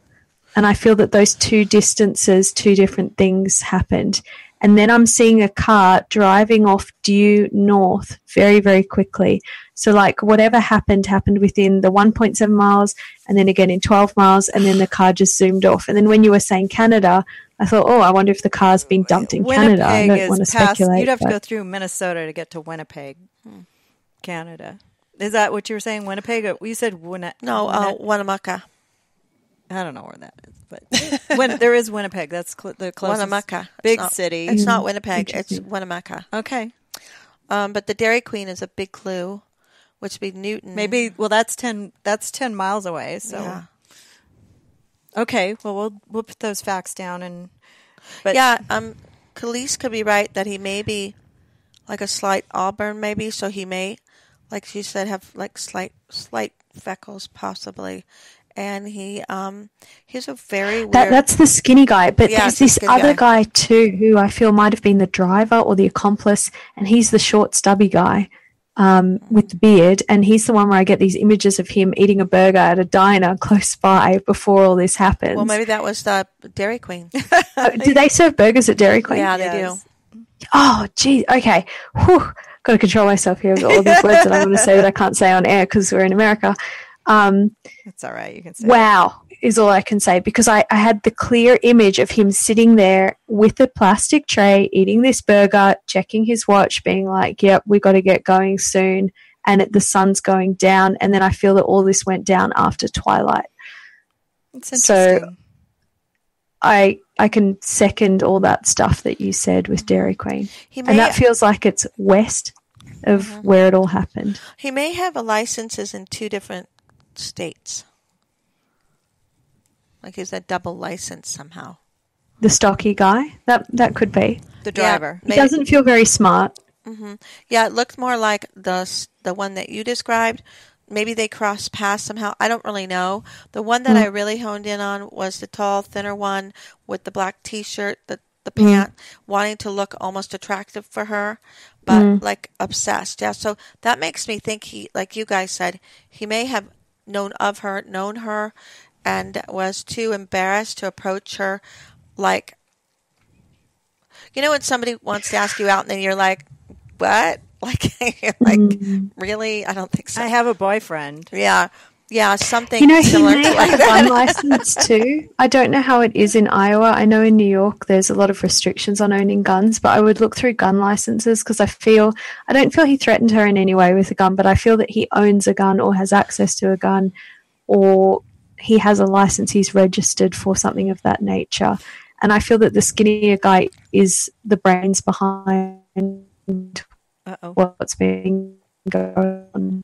And I feel that those two distances, two different things happened. And then I'm seeing a car driving off due north very, very quickly. So like whatever happened within the 1.7 miles and then again in 12 miles and then the car just zoomed off. And then when you were saying Canada, I thought, I wonder if the car's been dumped in Canada. I don't want to speculate. You'd have to go through Minnesota to get to Winnipeg, Canada. Is that what you were saying, Winnipeg? You said Winnemucca. I don't know where that is, but there is Winnipeg. That's the closest Winnemucca. big city. It's not Winnipeg. It's Winnemucca. Okay. But the Dairy Queen is a big clue, which would be Newton. Maybe. Well, that's 10 miles away. So. Yeah. Okay. Well, we'll put those facts down Khalees could be right that he may be like a slight auburn, maybe. So he may, like she said, have like slight freckles, possibly. And he's a very weird... That's the skinny guy, but there's this other guy too who I feel might have been the driver or the accomplice, and he's the short, stubby guy with the beard, and he's the one where I get these images of him eating a burger at a diner close by before all this happens. Well, maybe that was the Dairy Queen. Do they serve burgers at Dairy Queen? Yeah, they do. Oh, geez. Okay. Whew. Got to control myself here with all these words that I'm going to say that I can't say on air because we're in America. That's all right. You can say wow is all I can say, because I had the clear image of him sitting there with a plastic tray, eating this burger, checking his watch, being like, yep, we got to get going soon. And the sun's going down. And then I feel that all this went down after twilight. It's interesting. So I can second all that stuff that you said with Dairy Queen. And that feels like it's west of where it all happened. He may have licenses in two different states. Like he's a double license somehow. The stocky guy? That could be. The driver. He doesn't feel very smart. Mm-hmm. Yeah, it looked more like the one that you described. Maybe they crossed paths somehow. I don't really know. The one that I really honed in on was the tall, thinner one with the black T-shirt, the pant, wanting to look almost attractive for her, but like obsessed. Yeah, so that makes me think he, like you guys said, he may have known her, and was too embarrassed to approach her. Like, you know when somebody wants to ask you out and then you're like, what? Like, you're like, really? I don't think so. I have a boyfriend. Yeah, something similar to like a gun license too. I don't know how it is in Iowa. I know in New York there's a lot of restrictions on owning guns, but I would look through gun licenses because I don't feel he threatened her in any way with a gun, but I feel that he owns a gun or has access to a gun, or he has a license, he's registered for something of that nature. And I feel that the skinnier guy is the brains behind what's being going on.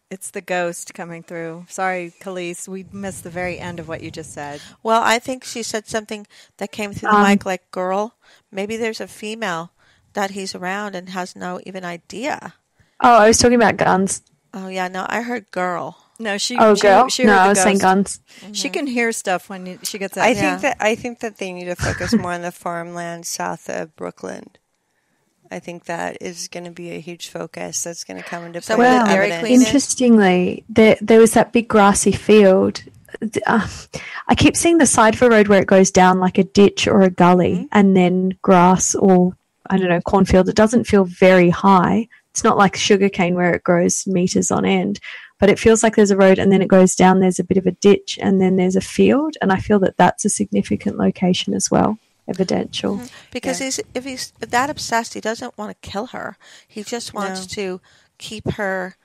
It's the ghost coming through. Sorry, Khalees, we missed the very end of what you just said. Well, I think she said something that came through the mic like girl. Maybe there's a female that he's around and has no even idea. Oh, I was talking about guns. Oh, yeah, no, I heard girl. No, she girl? She no, heard I the was ghost. saying guns. She can hear stuff when she gets out. I think that they need to focus more on the farmland south of Brooklyn. I think that is going to be a huge focus that's going to come into play. Well, interestingly, there was that big grassy field. I keep seeing the side of a road where it goes down like a ditch or a gully and then grass or, I don't know, cornfield. It doesn't feel very high. It's not like sugarcane where it grows meters on end, but it feels like there's a road and then it goes down, there's a bit of a ditch and then there's a field, and I feel that that's a significant location as well. Evidential. Because if he's that obsessed, he doesn't want to kill her. He just wants to keep her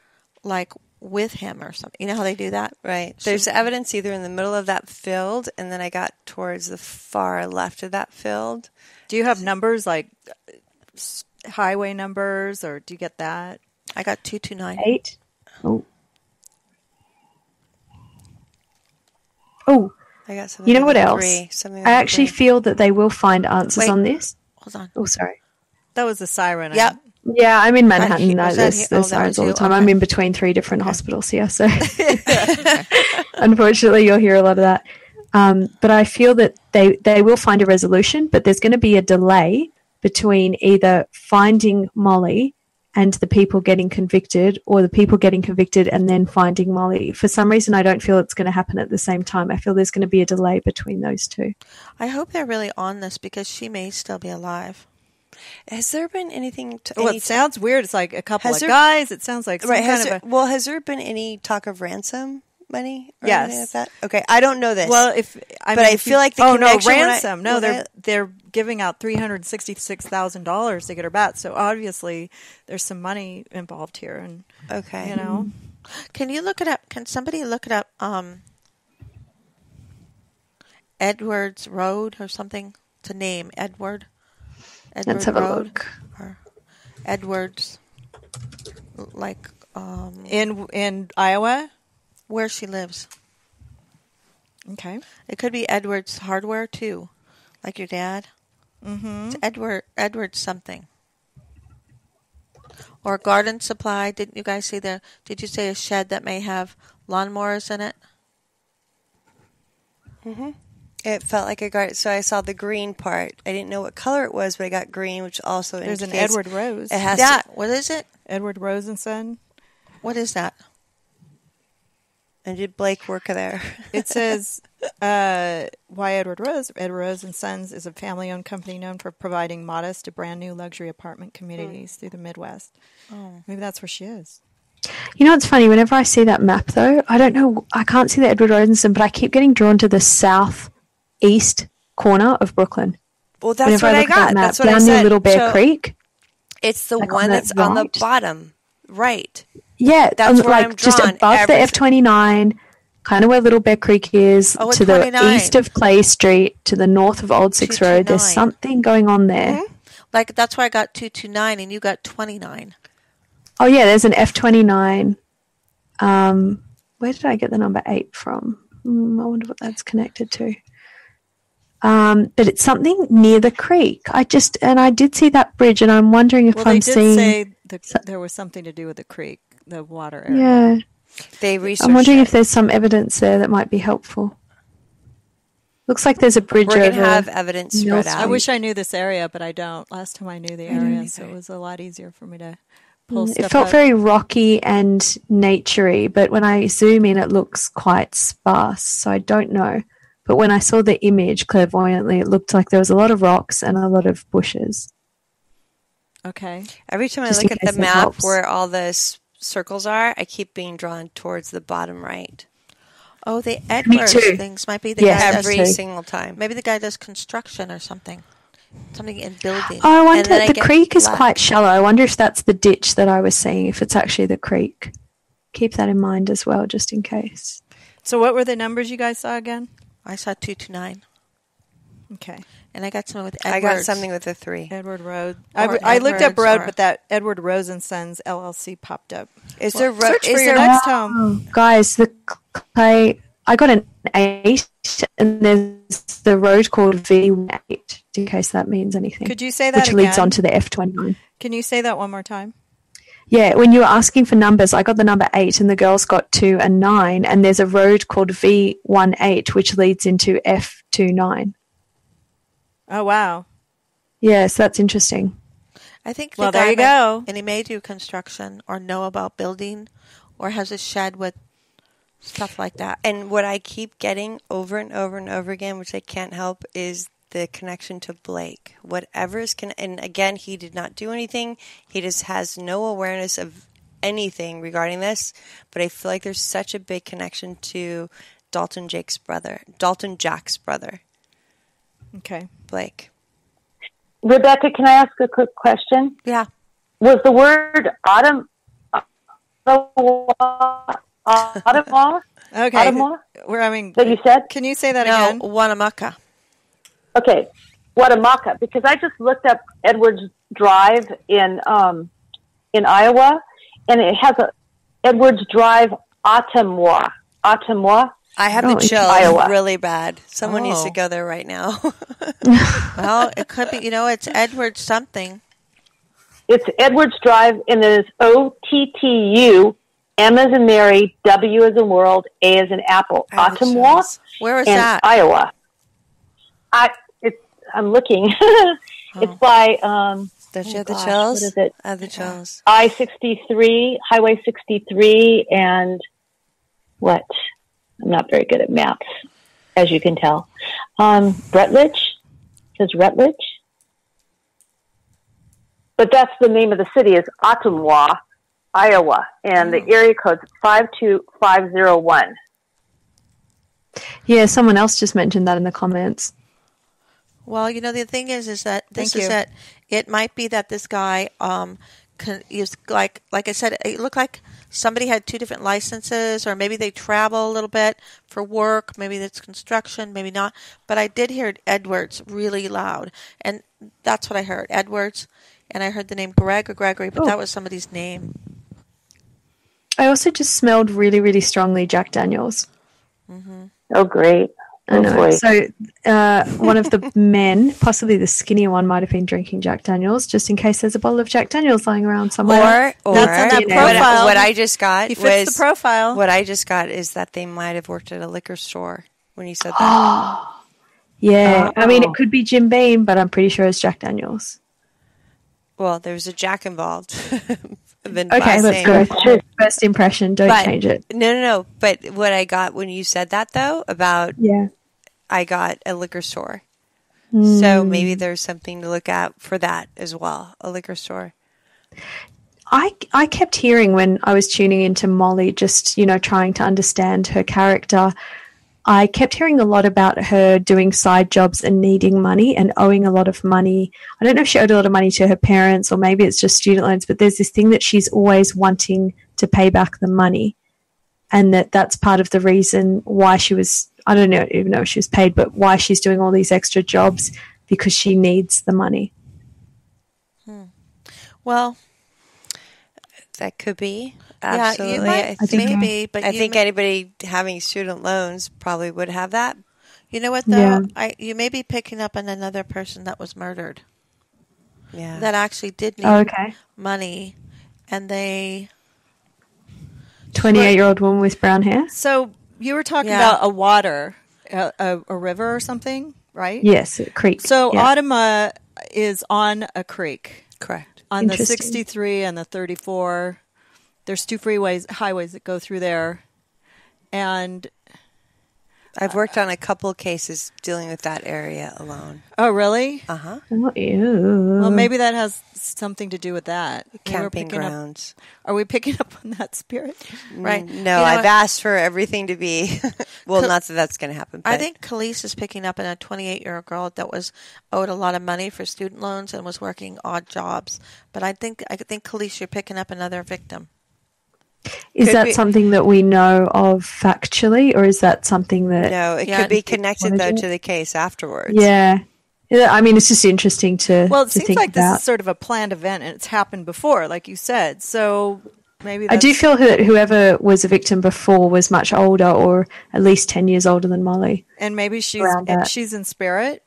like with him or something. You know how they do that? Right. There's evidence either in the middle of that field and then I got towards the far left of that field. Do you have numbers like highway numbers, or do you get that? I got 229. 8. Oh. I got something. You know what else? 3, something I actually feel that they will find answers on this. Hold on. Oh, sorry. That was a siren. Yep. Yeah, I'm in Manhattan. Was There's that sirens all you? the time. Okay. I'm in between 3 different hospitals here, so unfortunately you'll hear a lot of that. But I feel that they will find a resolution, but there's going to be a delay between either finding Mollie and the people getting convicted, or the people getting convicted and then finding Mollie. For some reason, I don't feel it's going to happen at the same time. I feel there's going to be a delay between those two. I hope they're really on this because she may still be alive. Has there been anything? Well, it sounds weird. It's like a couple of guys. It sounds like some has there been any talk of ransom money? Or Yes. anything like that? Okay, I don't know this. Well, I feel like the connection ransom. They're giving out $366,000 to get her back. So obviously, there's some money involved here, and okay, Can you look it up? Can somebody look it up? Edwards Road or something. It's a name, Edward. Let's have a look. Or Edwards, like in Iowa, where she lives. Okay, it could be Edwards Hardware too, like your dad. Mm-hmm. It's Edwards something, or Garden Supply. Didn't you guys see there? Did you say a shed that may have lawnmowers in it? Mm-hmm. It felt like a garden. So I saw the green part. I didn't know what color it was, but I got green, which also there's an indicates Edward Rose. It has what is it? Edward Rose and Son. What is that? And did Blake work there? It says, why Edward Rose? Edward Rose and Sons is a family-owned company known for providing modest to brand-new luxury apartment communities through the Midwest. Oh. Maybe that's where she is. You know, it's funny. Whenever I see that map, though, I don't know. I can't see the Edward Rosenson, but I keep getting drawn to the southeast corner of Brooklyn. Well, that's what I got. That's what I said. Down near Little Bear Creek. It's the one that's on the bottom, right? Yeah, that's where I'm drawn. Just above the F29, kind of where Little Bear Creek is, to the east of Clay Street, to the north of Old Six Road. There's something going on there. Mm-hmm. Like, that's why I got 229 and you got 29. Oh, yeah, there's an F29. Where did I get the number 8 from? I wonder what that's connected to. But it's something near the creek. I did see that bridge, and I'm wondering if I'm seeing... They did say there was something to do with the creek, the water area. Yeah. They researched I'm wondering if there's some evidence there that might be helpful. Looks like there's a bridge over... We're going to have evidence spread out. I wish I knew this area, but I don't. Last time I knew the area, so it was a lot easier for me to pull stuff It felt up. very rocky and naturey, but when I zoom in, it looks quite sparse, so I don't know. But when I saw the image clairvoyantly, it looked like there was a lot of rocks and a lot of bushes. Okay. Every time I look at the map where all the circles are, I keep being drawn towards the bottom right. Oh, the Edwards things might be the guy every single time. Maybe the guy does construction or something. Something in building. Oh, I wonder, the creek is quite shallow. I wonder if that's the ditch that I was seeing, if it's actually the creek. Keep that in mind as well, just in case. So what were the numbers you guys saw again? I saw 229. Okay. And I got something with Edwards. I got something with a 3. Edward Road. I looked up Road, but that Edward Rose and Sons LLC popped up. Is there search for your next home? Guys, I got an 8, and there's the road called V8, in case that means anything. Could you say that which again? leads on to the F29. Can you say that one more time? Yeah, when you were asking for numbers, I got the number 8 and the girls got 2 and 9, and there's a road called V18 which leads into F29. Oh, wow. Yeah, so that's interesting. I think there you go. And he may do construction or know about building or has a shed with stuff like that. And what I keep getting over and over and over again, which I can't help, is the connection to Blake. Whatever is and again, he did not do anything. He just has no awareness of anything regarding this. But I feel like there's such a big connection to Dalton Jack's brother. Okay. Blake. Rebecca, can I ask a quick question? Yeah. Was the word Ottawa? Okay. Ottawa? That you said? Can you say that again? Wanamaca. Okay, Watamaca, because I just looked up Edwards Drive in Iowa, and it has a Edwards Drive, Ottumwa. I have the chills really bad. Someone needs to go there right now. Well, it could be. It's Edwards something. It's Edwards Drive, and it is OTTU. M as in Mary, W as in world, A as in apple. Ottumwa. Where is and that? Iowa. I'm looking. It's by Don't you have the chills? What is it? I have the chills. I-63, Highway 63, and what? I'm not very good at maps, as you can tell. Rutledge. It says Rutledge. But that's the name of the city, is Ottumwa, Iowa, and the area code's 52501. Yeah, someone else just mentioned that in the comments. Well, the thing is that that it might be that this guy is like I said, it looked like somebody had two different licenses, or maybe they travel a little bit for work. Maybe it's construction, maybe not. But I did hear Edwards really loud, and that's what I heard, Edwards, and I heard the name Greg or Gregory, but that was somebody's name. I also just smelled really, really strongly Jack Daniels. Mm-hmm. Oh, great. I know. Boy. So one of the men, possibly the skinnier one, might have been drinking Jack Daniels, just in case there's a bottle of Jack Daniels lying around somewhere. Or that's on that profile. What I just got He fits the profile. What I just got is that they might have worked at a liquor store when you said that. Yeah. I mean, it could be Jim Beam, but I'm pretty sure it's Jack Daniels. Well, there's a Jack involved. Okay, let's go. First impression, don't change it. No. But what I got when you said that, though, about I got a liquor store. So maybe there's something to look at for that as well, a liquor store. I kept hearing when I was tuning into Mollie, just, trying to understand her character, I kept hearing a lot about her doing side jobs and needing money and owing a lot of money. I don't know if she owed a lot of money to her parents or maybe it's just student loans, but there's this thing that she's always wanting to pay back the money. And that's part of the reason why she was, I don't even know if she was paid, but why she's doing all these extra jobs, because she needs the money. Well, that could be. Absolutely. Yeah, maybe, but I think anybody having student loans probably would have that. You know what, though? Yeah. You may be picking up on another person that was murdered. Yeah. That actually did need money, and they... 28-year-old woman with brown hair? So you were talking about a water, a river or something, right? Yes, a creek. So Ottumwa is on a creek. Correct. On the 63 and the 34. There's two highways that go through there. And I've worked on a couple of cases dealing with that area alone. Oh, really? Uh-huh. Oh, ew. Well, maybe that has something to do with that. Camping grounds. Are we picking up on that spirit? Right. No, I've asked for everything to be... well, not that that's going to happen. But. I think Khalees is picking up on a 28-year-old girl that was owed a lot of money for student loans and was working odd jobs. But I think Khalees, you're picking up another victim. Is that something that we know of factually, or is that something that... No, it could be connected, though, to the case afterwards. Yeah. I mean, it's just interesting to Well, it to seems like this is sort of a planned event, and it's happened before, like you said. So maybe I do feel that whoever was a victim before was much older, or at least 10 years older than Mollie. And maybe she's in spirit?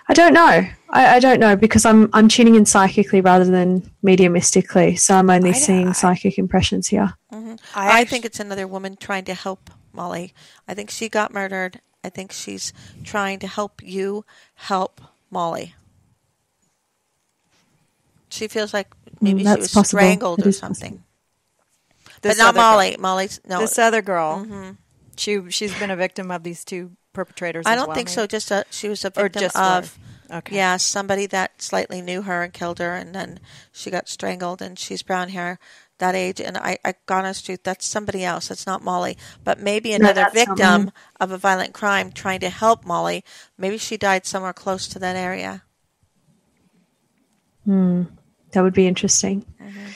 I don't know. I don't know, because I'm tuning in psychically rather than mediumistically, so I'm only seeing psychic impressions here. Mm-hmm. I think it's another woman trying to help Mollie. I think she got murdered. I think she's trying to help you help Mollie. She feels like maybe she was strangled or something. But not Mollie. Mollie's no. This other girl. Mm-hmm. She's been a victim of these two perpetrators. I don't think so. Just she was a victim of somebody that slightly knew her and killed her, and then she got strangled. And she's brown hair, that age. And I honest truth, that's somebody else. That's not Mollie. But maybe another victim of a violent crime trying to help Mollie. Maybe she died somewhere close to that area. That would be interesting. Mm-hmm.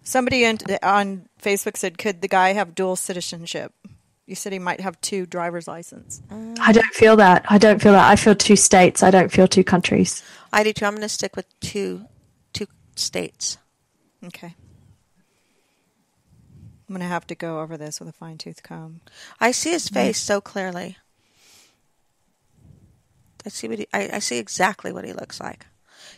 Somebody on Facebook said, "Could the guy have dual citizenship?" You said he might have two driver's license. I don't feel that. I feel two states. I don't feel two countries. I do too. I'm going to stick with two states. Okay. I'm going to have to go over this with a fine-tooth comb. I see his face so clearly. I see exactly what he looks like.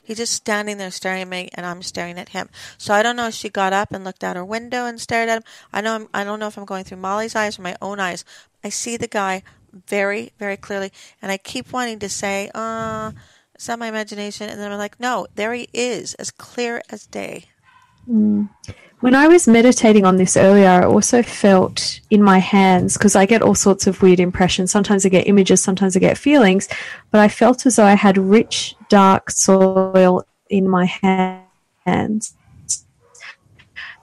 He's just standing there staring at me, and I'm staring at him. So I don't know if she got up and looked out her window and stared at him. I don't know if I'm going through Mollie's eyes or my own eyes. I see the guy very, very clearly, and I keep wanting to say, is that my imagination? And then I'm like, no, there he is, as clear as day. When I was meditating on this earlier, I also felt in my hands, because I get all sorts of weird impressions. Sometimes I get images, sometimes I get feelings, but I felt as though I had rich, dark soil in my hands.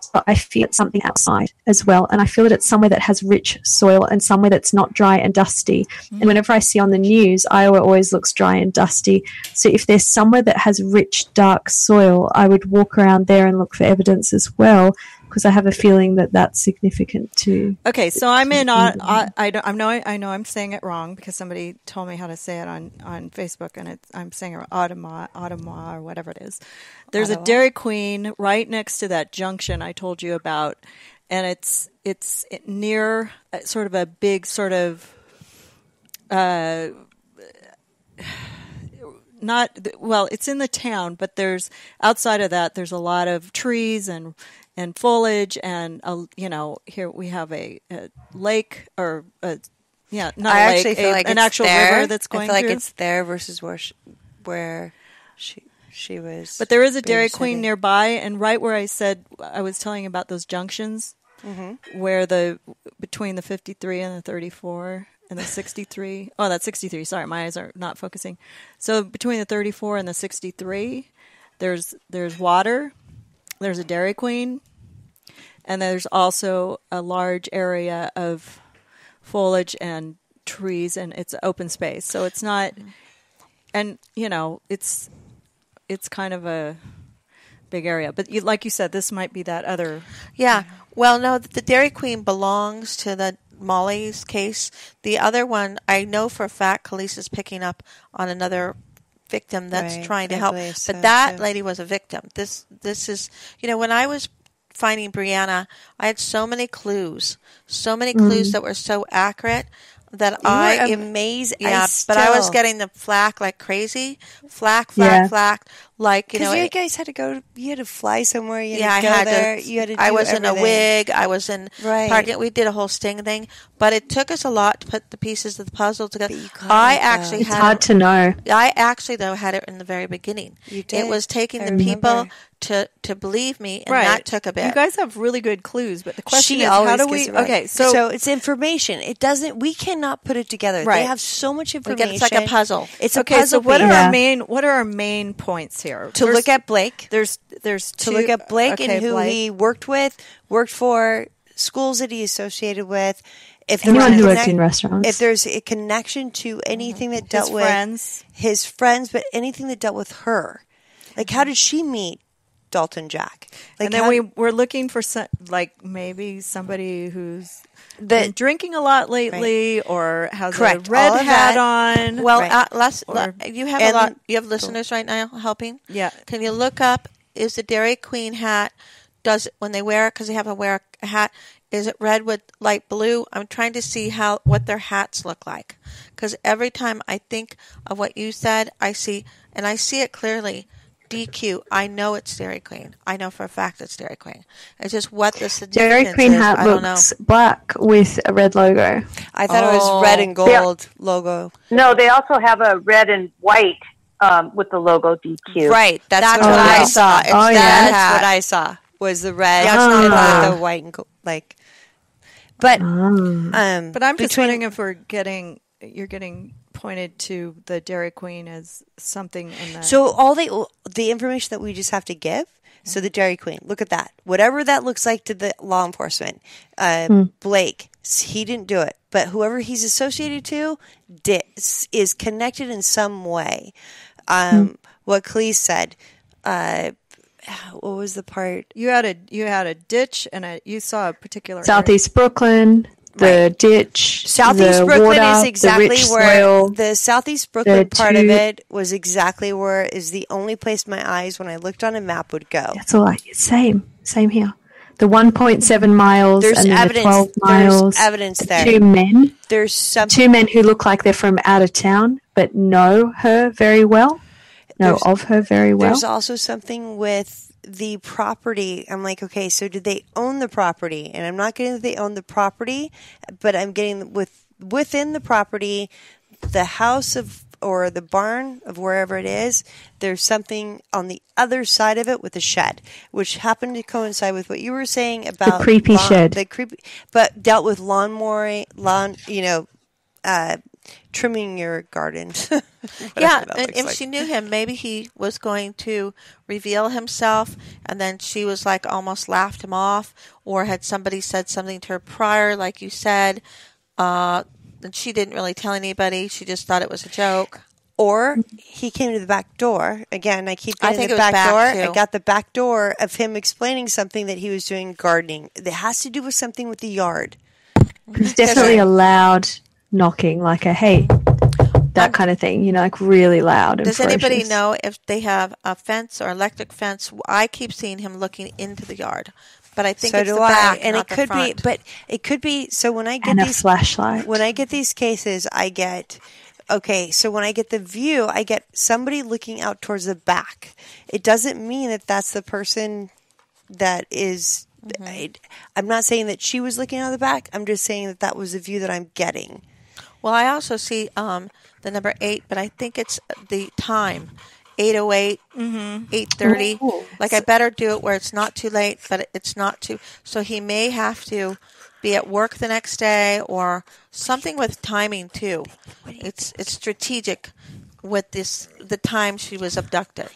So I feel it's something outside as well, and I feel that it's somewhere that has rich soil and somewhere that's not dry and dusty. And whenever I see on the news, Iowa always looks dry and dusty. So if there's somewhere that has rich, dark soil, I would walk around there and look for evidence as well, because I have a feeling that that's significant too. Okay, so I'm in. I know I'm saying it wrong because somebody told me how to say it on Facebook, and I'm saying it Ottawa or whatever it is. There's a Dairy Queen right next to that junction I told you about, and it's near sort of a big sort of it's in the town, but there's outside of that there's a lot of trees and foliage, and here we have a lake or an actual river that's going through. I feel like it's there versus where she was. But there is a Dairy Queen nearby, and right where I was telling you about those junctions, where between the 53 and the 34 and the 63. Oh, that's 63. Sorry, my eyes are not focusing. So between the 34 and the 63, there's water. There's a Dairy Queen, and there's also a large area of foliage and trees, and it's open space. So it's not, and it's kind of a big area. But like you said, this might be that other. Yeah. Well, no, the Dairy Queen belongs to the Mollie's case. The other one, I know for a fact, Khalees is picking up on another victim that's trying to help. But that lady was a victim. This is, when I was finding Brianna, I had so many clues that were so accurate that I amazed. Yeah, but I was getting the flack like crazy. Flack. Like, because you guys had to go, you had to fly somewhere. You had I to go had there. to. You had to do I was everything. in a wig. I was in parking. We did a whole sting thing, but it took us a lot to put the pieces of the puzzle together. It's hard to know. I actually, though, had it in the very beginning. You did. It was taking the people to believe me, and that took a bit. You guys have really good clues, but the question is, how do we? Okay, so it's information. It doesn't. We cannot put it together. Right. They have so much information. It's like a puzzle. It's a okay. puzzle. So what are our main points here? To look at Blake. There's to look at Blake and who he worked for, schools that he associated with. If anyone who worked in restaurants. If there's a connection to anything that dealt with his friends, but anything that dealt with her, like how did she meet Dalton Jack? Like, and then we're looking for maybe somebody who's been drinking a lot lately, or has a red hat on. Well, you have a lot. You have listeners right now helping. Yeah. Can you look up? Is the Dairy Queen hat? Does it when they wear it? Because they have to wear a hat. Is it red with light blue? I'm trying to see what their hats look like. Because every time I think of what you said, I see it clearly. DQ. I know it's Dairy Queen. I know for a fact it's Dairy Queen. It's just what the significance Dairy Queen is. hat looks black with a red logo. I thought it was red and gold logo. No, they also have a red and white with the logo DQ. Right. That's what I saw. That's what I saw. Was the red with the white and gold, but I'm just wondering if you're getting pointed to the Dairy Queen as something in that. So all the information that we just have to give. So the Dairy Queen, look at that. Whatever that looks like to the law enforcement, Blake, he didn't do it, but whoever he's associated to is connected in some way. What Khalees said. What was the part? You had a ditch, and you saw a particular Southeast Brooklyn. The ditch, Southeast Brooklyn water, is exactly where soil, the Southeast Brooklyn part of it was exactly where is the only place my eyes when I looked on a map would go. That's all. Same here. The 1.7 miles there's and evidence, the 12 miles. There's evidence there. Two men. There's two men who look like they're from out of town but know her very well. know of her very well. There's also something with the property. I'm like, okay, so did they own the property? And I'm not getting that they own the property, but I'm getting within the property, the house or the barn of wherever it is, there's something on the other side of it with a shed, which happened to coincide with what you were saying about the creepy shed. The creepy, but dealt with trimming your garden. Yeah, and if she knew him, maybe he was going to reveal himself, and then she was like almost laughed him off, or had somebody said something to her prior, like you said, and she didn't really tell anybody. She just thought it was a joke. Or he came to the back door. Again, I keep getting think the it was back door. too. I got the back door of him explaining something that he was doing gardening. It has to do with something with the yard. There's definitely a loud knocking, like a hey, that kind of thing, like really loud. Does anybody know if they have a fence or electric fence? I keep seeing him looking into the yard, but I think it's the back, and not it could the front. be, but it could be. So when I get and these a flashlight, when I get these cases, I get. Okay, so when I get the view, I get somebody looking out towards the back. It doesn't mean that that's the person that is. I'm not saying that she was looking out the back. I'm just saying that was the view that I'm getting. Well, I also see the number 8, but I think it's the time. 8:08, 8:30. Ooh. Like, I better do it where it's not too late, but it's not too. So he may have to be at work the next day, or something with timing too. It's strategic with the time she was abducted.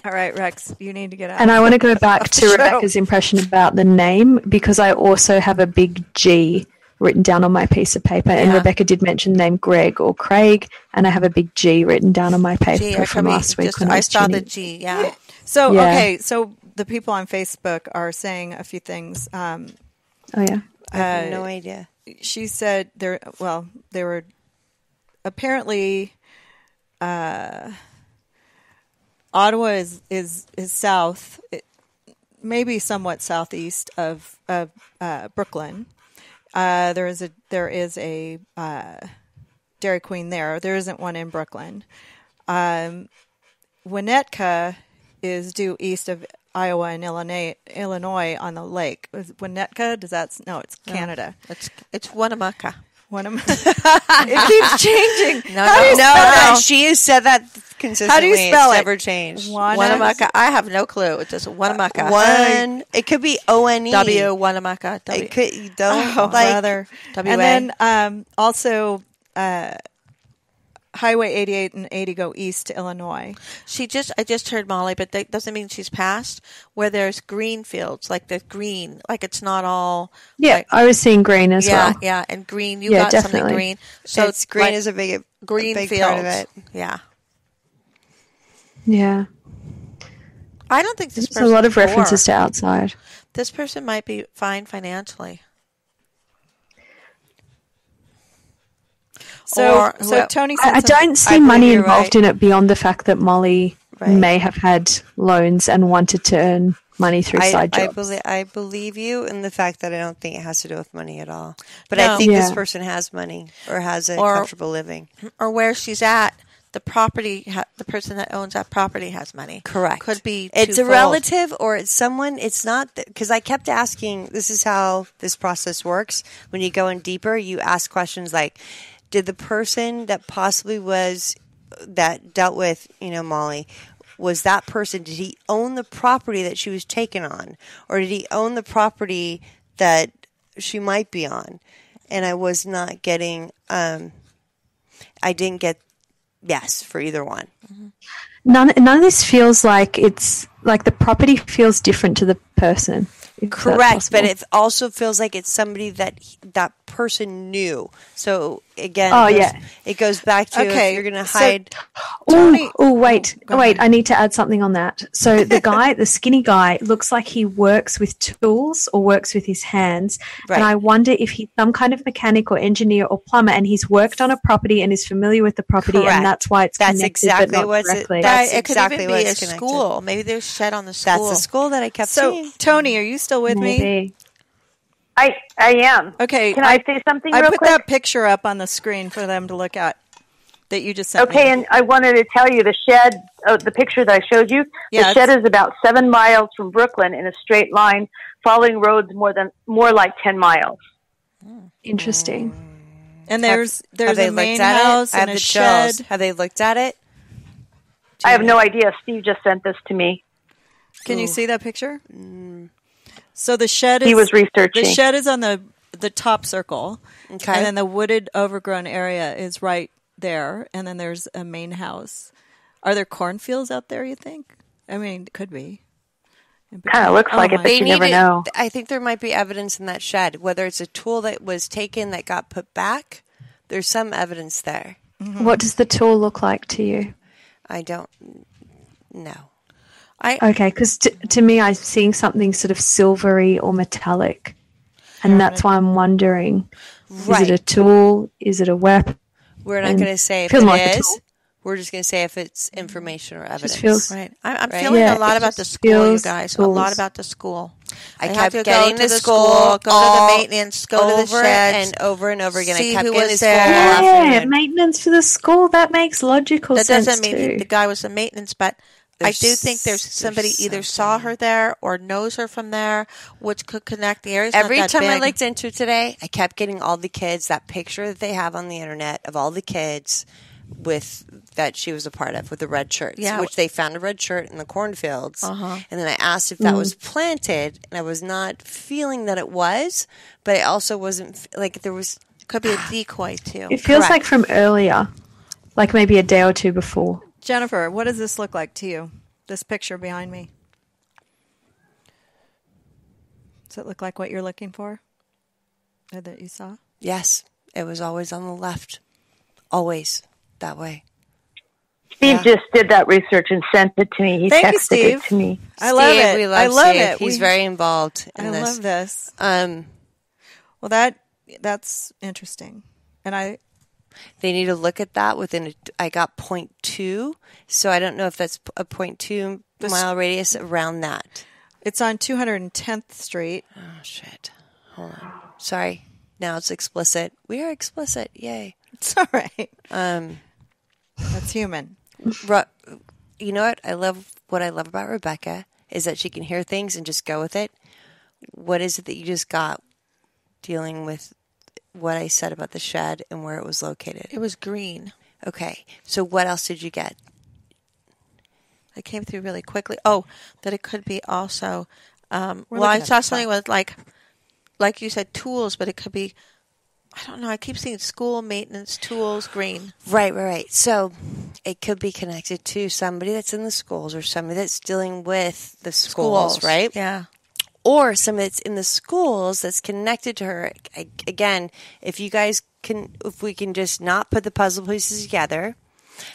All right, Rex, you need to get out. And I want to go back to Rebecca's impression about the name, because I also have a big G written down on my piece of paper, and Rebecca did mention the name Greg or Craig, and I have a big G written down on my paper from last week. I saw the G, yeah. So, okay, so the people on Facebook are saying a few things. Oh, yeah. I have no idea. She said they were apparently Ottawa is south, maybe somewhat southeast of Brooklyn. There is a Dairy Queen there. There isn't one in Brooklyn. Winnetka is due east of Iowa and Illinois on the lake. Is Winnetka? No, it's Canada. It's Winnemucca. It keeps changing. No. She has said that consistently. How do you spell it's it? Never changed. Winnemucca. I have no clue. It's just Winnemucca. It could be ONE. Winnemucca. It could. You don't brother. W-A. And then also Highway 88 and 80 go east to Illinois. I just heard Mollie, but that doesn't mean she's passed, where there's green fields, like the green, like it's not all. Yeah, like, I was seeing green as well. Yeah, and green. You got definitely. something green. So it's green is a big fields. part of it. Yeah. Yeah. I don't think this There's a lot of references to outside. This person might be fine financially. So Tony said I don't see money involved in it beyond the fact that Mollie Right. may have had loans and wanted to earn money through side jobs. I believe you in the fact that I don't think it has to do with money at all. But No. I think this Yeah. person has money or has a comfortable living. Or where she's at, the property, the person that owns that property has money. Correct. Could be It's a twofold. relative or it's someone. It's not because I kept asking. This is how this process works. When you go in deeper, you ask questions like, "Did the person that possibly was that dealt with Mollie?" Was that person, did he own the property that she was taken on? Or did he own the property that she might be on? And I was not getting, I didn't get yes for either one. None of this feels like it's like the property feels different to the person. Correct, but it also feels like it's somebody that that person knew. So again, it goes back to if you're going to hide. Wait! I need to add something on that. So the guy, the skinny guy, looks like he works with tools or works with his hands, and I wonder if he's some kind of mechanic or engineer or plumber, and he's worked on a property and is familiar with the property, and that's why it's connected. Exactly but not what's directly. It could even be a school. Maybe there's shed on the school. That's the school that I kept seeing. So, Tony, are you still with me? Maybe. I am. Okay. Can I say something I real put quick? that picture up on the screen for them to look at. that you just sent Okay, me. and I wanted to tell you the shed, the picture that I showed you, Yeah, the shed is about 7 miles from Brooklyn in a straight line, following roads more like 10 miles. Interesting. And there's have they a main looked at house it? I and have a the shed. chills. Have they looked at it? I have no idea. Steve just sent this to me. Can you see that picture? So the shed is. He was researching. The shed is on the top circle, Okay. and then the wooded, overgrown area is right there, and then there's a main house. Are there cornfields out there? You think? I mean, it could be. Kind of looks like it, my- but you never know. I think there might be evidence in that shed, whether it's a tool that was taken that got put back. There's some evidence there. What does the tool look like to you? I don't know. Okay, because to me, I'm seeing something sort of silvery or metallic. And that's why I'm wondering, Right. is it a tool? Is it a weapon? We're not going to say if feels it like a is. tool. We're just going to say if it's information or evidence. Just feels Right. I'm Right. feeling Yeah, a lot it about the just school, you feels guys. tools. A lot about the school. I have kept to getting go to the the school, go to the maintenance, go to the over sheds. and over again. see I kept who getting was the there. school Yeah, afternoon. maintenance for the school. That makes logical That sense doesn't mean too. the guy was the maintenance, but I do think there's somebody either saw her there or knows her from there, which could connect the areas. Every not that time I big. looked into it today, I kept getting all the kids, that picture that they have on the internet of all the kids with that she was a part of with the red shirts, Yeah. which they found a red shirt in the cornfields. Uh-huh. And then I asked if that was planted, and I was not feeling that it was, but I also wasn't like there was. Could be a decoy too. It feels Correct. like from earlier, like maybe a day or two before. Jennifer, what does this look like to you? This picture behind me. Does it look like what you're looking for? Or that you saw? Yes, it was always on the left, always that way. Steve just did that research and sent it to me. He Thank you, texted Steve. it to me. I love Steve, it. we love I love Steve. it. He's very involved in I this. love this. Well, that's interesting. And They need to look at that I got 0.2, so I don't know if that's a 0.2 mile radius around that. it's on 210th Street. Oh, shit. Hold on. Sorry. Now it's explicit. We are explicit. Yay. It's all right. That's human. You know what I love about Rebecca is that she can hear things and just go with it. What is it that you just got dealing with what I said about the shed and where it was located? It was green. Okay. So what else did you get? It came through really quickly. Oh, that it could be also. I looking at saw the something with like you said, tools, but it could be. I don't know. I keep seeing school maintenance tools, green. Right. So it could be connected to somebody that's in the schools or somebody that's dealing with the schools, right? Yeah. Or somebody that's in the schools that's connected to her. Again, if we can just not put the puzzle pieces together,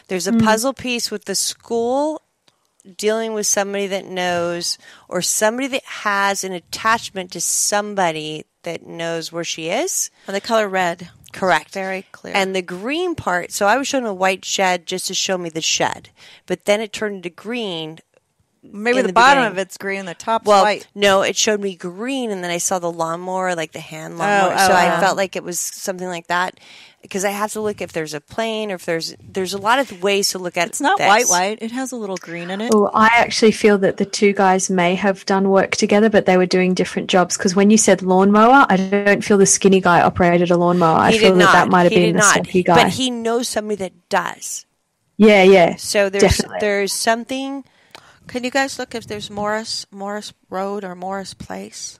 there's a puzzle piece with the school dealing with somebody that knows or somebody that has an attachment to somebody that knows where she is. And the color red. Correct. Very clear. And the green part, so I was shown a white shed just to show me the shed, but then it turned into green. Maybe In the the bottom beginning. of it's green, the top's Well, white. no, it showed me green, and then I saw the lawnmower, like the hand lawnmower. So I felt like it was something like that because I have to look if there's a plane or if there's a lot of ways to look at. It's not this. white. It has a little green in it. Oh, I actually feel that the two guys may have done work together, but they were doing different jobs. Because when you said lawnmower, I don't feel the skinny guy operated a lawnmower. I feel that might have been the stocky guy. But he knows somebody that does. Yeah. So definitely. there's something. Can you guys look if there's Morris Road or Morris Place?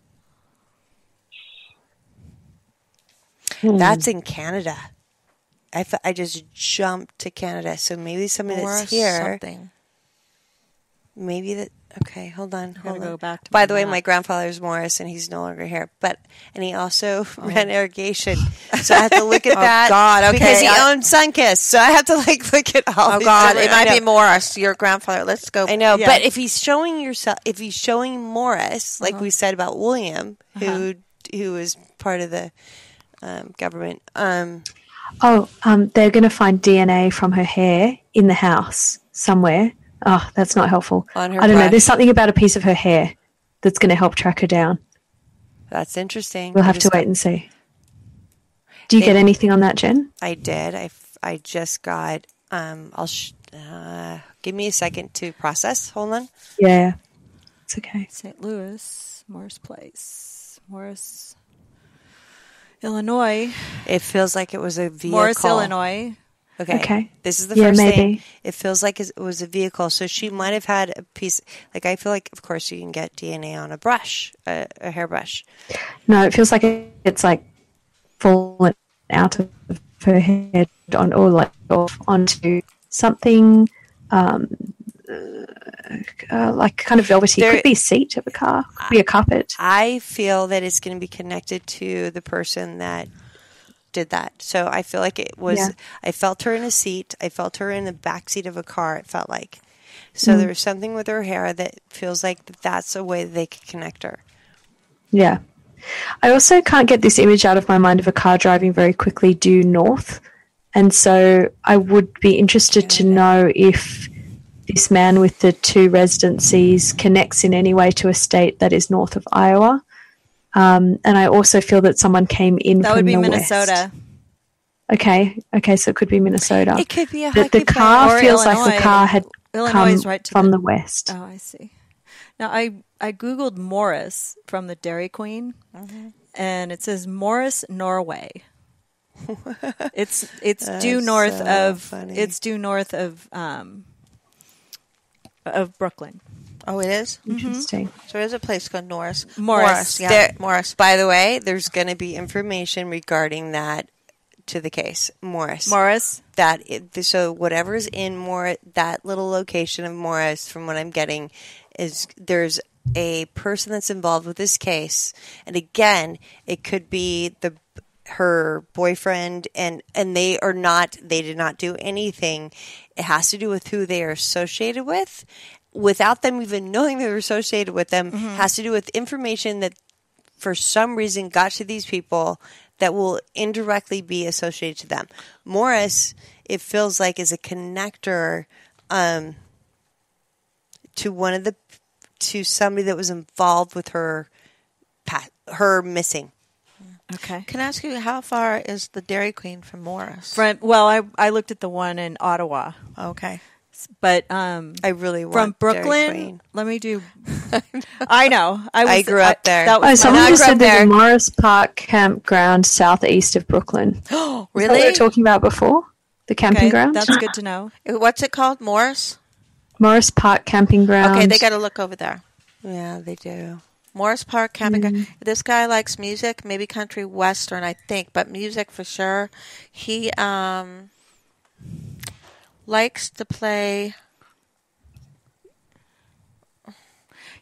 That's in Canada. I just jumped to Canada, so maybe somebody Morris that's here. something. Maybe that. Okay, hold on. Go back to By my the way, map. my grandfather's Morris, and he's no longer here. And he also ran irrigation, so I have to look at that. God, okay. Because he owned Sunkist, so I have to look at all. Oh these God, different- it might I be know. Morris, your grandfather. Let's go. I know, Yeah. but if he's showing Morris, like we said about William, who was part of the government. They're going to find DNA from her hair in the house somewhere. Oh, that's not helpful. On her I don't know. brush. There's something about a piece of her hair that's going to help track her down. That's interesting. We'll have to wait and see. Do you get anything on that, Jen? I did. I just got. Give me a second to process. Hold on. Yeah, it's okay. St. Louis, Morris Place, Morris, Illinois. It feels like it was a vehicle. Morris, Illinois. Okay. This is the Yeah, first maybe. thing. It feels like it was a vehicle. So she might have had a piece. Like, I feel like, of course, you can get DNA on a brush, a hairbrush. No, it feels like it's like fallen out of her head onto something like kind of velvety. Could be a seat of a car. Could be a carpet. I feel that it's going to be connected to the person that did that. So I feel like it was. Yeah. I felt her in a seat. I felt her in the back seat of a car. It felt like. So there was something with her hair that feels like that's a way they could connect her. Yeah. I also can't get this image out of my mind of a car driving very quickly due north. And so I would be interested to know if this man with the 2 residencies connects in any way to a state that is north of Iowa. And I also feel that someone came in that from would be the Minnesota. West. Okay, so it could be Minnesota. It could be a the car feels Illinois. like the car had Illinois come right from the west. Oh, I see. Now, I Googled Morris from the Dairy Queen, and it says Morris, Norway. It's due north of Brooklyn. Oh, it is? Interesting. So there's a place called Morris. Morris. Yeah, Morris. By the way, there's going to be information regarding that to the case. Morris. So whatever's in that little location of Morris, from what I'm getting, is there's a person that's involved with this case. And again, it could be her boyfriend, and they did not do anything. It has to do with who they are associated with, without them even knowing they were associated with them. Has to do with information that for some reason got to these people that will indirectly be associated to them. Morris, it feels like, is a connector to somebody that was involved with her missing. Okay. Can I ask you, how far is the Dairy Queen from Morris? I looked at the one in Ottawa. Okay. But I really want from Brooklyn. Let me do. I know. I grew up there. Someone just said there's a Morris Park campground southeast of Brooklyn. Oh, really? Is that what we were talking about before? The camping ground? That's good to know. What's it called? Morris Park camping ground. Okay, they got to look over there. Yeah, they do. Morris Park camping ground. This guy likes music, maybe country western, I think, but music for sure. He likes to play.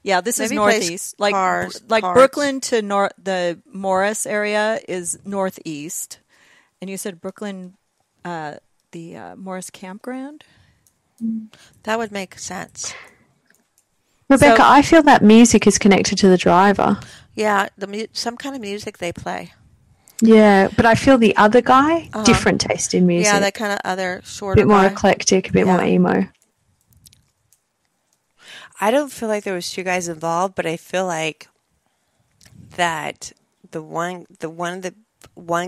Yeah, this is northeast. Cars. Brooklyn to the Morris area is northeast. And you said Brooklyn, the Morris campground? That would make sense. Rebecca, I feel that music is connected to the driver. Yeah, some kind of music they play. Yeah, but I feel the other guy, different taste in music. Yeah, that kind of other shorter a bit more eclectic, a bit more emo. I don't feel like there was 2 guys involved, but I feel like that the one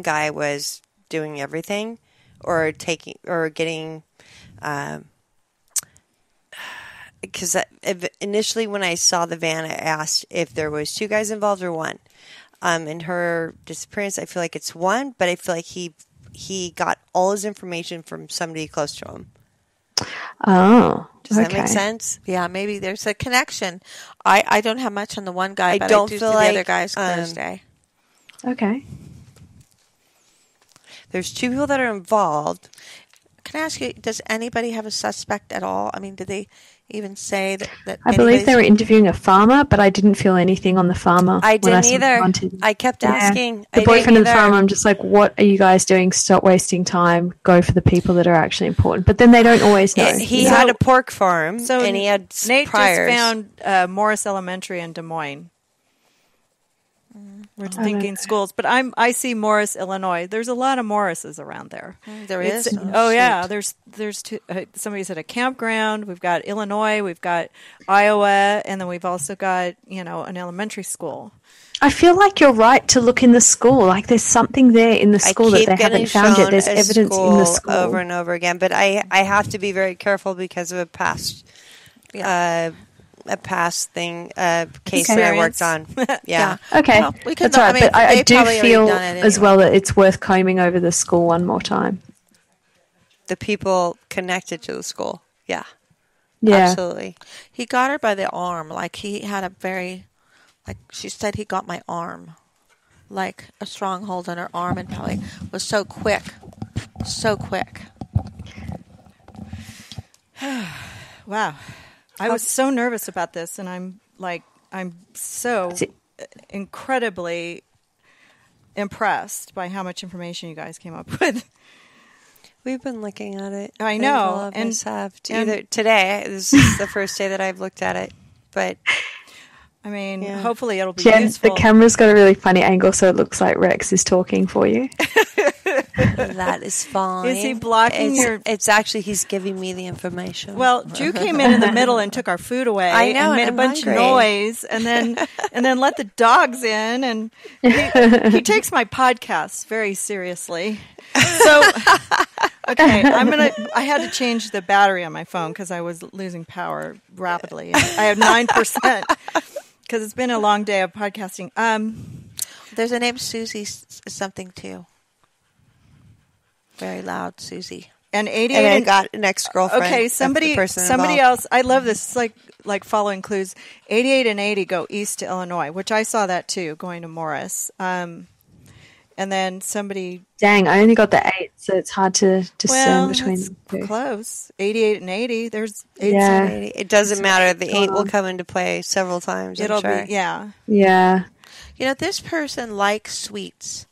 guy was doing everything, or getting. Because initially when I saw the van, I asked if there was 2 guys involved or 1. In her disappearance, I feel like it's 1, but I feel like he got all his information from somebody close to him. Oh, does that make sense? Yeah, maybe there's a connection. I don't have much on the one guy, but don't I do feel see like the other guys Thursday. Okay. There's 2 people that are involved. Can I ask you, does anybody have a suspect at all? I mean, did they even say that I believe they were interviewing a farmer, but I didn't feel anything on the farmer. I didn't either. I kept asking. The boyfriend of the farmer, I'm just like, what are you guys doing? Stop wasting time. Go for the people that are actually important. But then they don't always know. He had a pork farm, and he had Nate priors. just found Morris Elementary in Des Moines. We're thinking schools, but I see Morris, Illinois. There's a lot of Morrises around there. There is. Yeah. There's two. Somebody said a campground. We've got Illinois. We've got Iowa, and then we've also got an elementary school. I feel like you're right to look in the school. Like there's something there in the school that they haven't found yet. There's evidence in the school over and over again. But I have to be very careful because of a past thing case that I worked on. Yeah. Okay. Well, that's all right. But I do feel as well that it's worth combing over the school one more time. The people connected to the school. Yeah. Yeah. Absolutely. He got her by the arm. Like he had a very, like she said, he got my arm. Like a stronghold on her arm, and probably was so quick. So quick. Wow. I was so nervous about this, and I'm so incredibly impressed by how much information you guys came up with. We've been looking at it. I know. All of us have. Today, this is the first day that I've looked at it. But I mean, hopefully it'll be Jen, useful. The camera's got a really funny angle, so it looks like Rex is talking for you. That is fine. Is he blocking your... It's actually, he's giving me the information. Well, Drew came in the middle and took our food away. I know, and made and a bunch hungry. of noise, and then let the dogs in, and he takes my podcast very seriously. So, okay, I had to change the battery on my phone because I was losing power rapidly. I have 9% because it's been a long day of podcasting. There's a name Susie something too. Very loud, Susie. And 88 and I got an ex-girlfriend. Okay, somebody else. I love this. It's like following clues. 88 and 80 go east to Illinois, which I saw that too, going to Morris. And then somebody. Dang, I only got the 8, so it's hard to discern between the two. Close. 88 and 80. There's 8 and 80. It doesn't matter. The 8 will come into play several times. It'll be Yeah. This person likes sweets.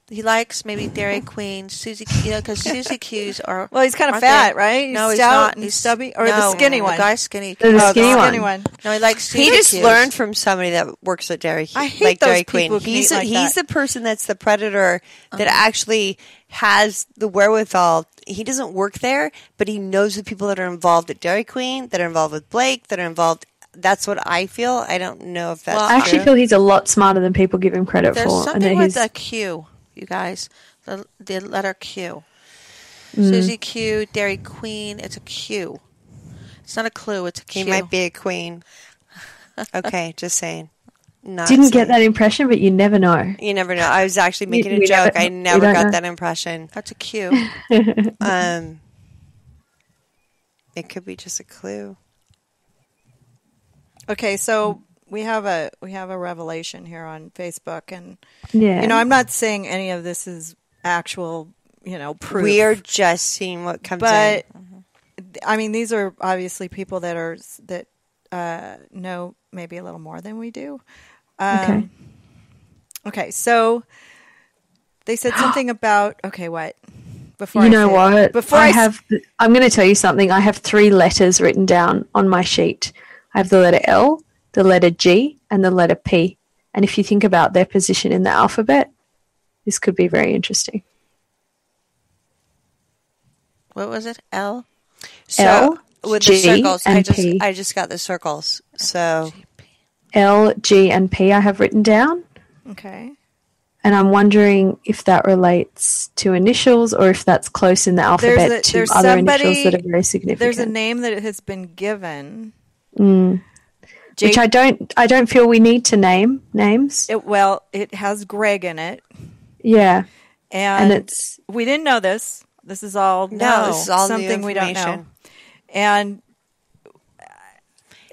He likes maybe Dairy Queen, Susie, because Susie Q's are... Well, he's kind of fat, right? No, he's stout not. and He's stubby? Or the skinny one? The guy's skinny. The skinny one. No, he likes Susie He just Q's. learned from somebody that works at Dairy Queen. I hate those Dairy people Queen. He's that. the person that's the predator that actually has the wherewithal. He doesn't work there, but he knows the people that are involved at Dairy Queen, that are involved with Blake, that are involved... That's what I feel. I don't know if that's I actually feel he's a lot smarter than people give him credit There's for. something with a Q, you guys. The letter Q. Susie Q, Dairy Queen. It's a Q. It's not a clue. It's a Q. He might be a queen. Okay, just saying. Didn't get that impression, but you never know. You never know. I was actually making a joke. I never got that impression. That's a Q. It could be just a clue. Okay, so we have a revelation here on Facebook, and yeah, I'm not saying any of this is actual, proof. We are just seeing what comes in. But I mean, these are obviously people that know maybe a little more than we do. Okay, so they said something about what? Before I'm going to tell you something. I have 3 letters written down on my sheet. I have the letter L, the letter G, and the letter P. And if you think about their position in the alphabet, this could be very What was it? L? L, with G, the circles, and P. I just got the circles. So L, G, and P I have written down. Okay. And I'm wondering if that relates to initials or if that's close in the alphabet to other initials that are very significant. There's a name that has been given. Which I don't feel we need to name names. It has Greg in it. Yeah. And we didn't know this. This is all something we don't know. And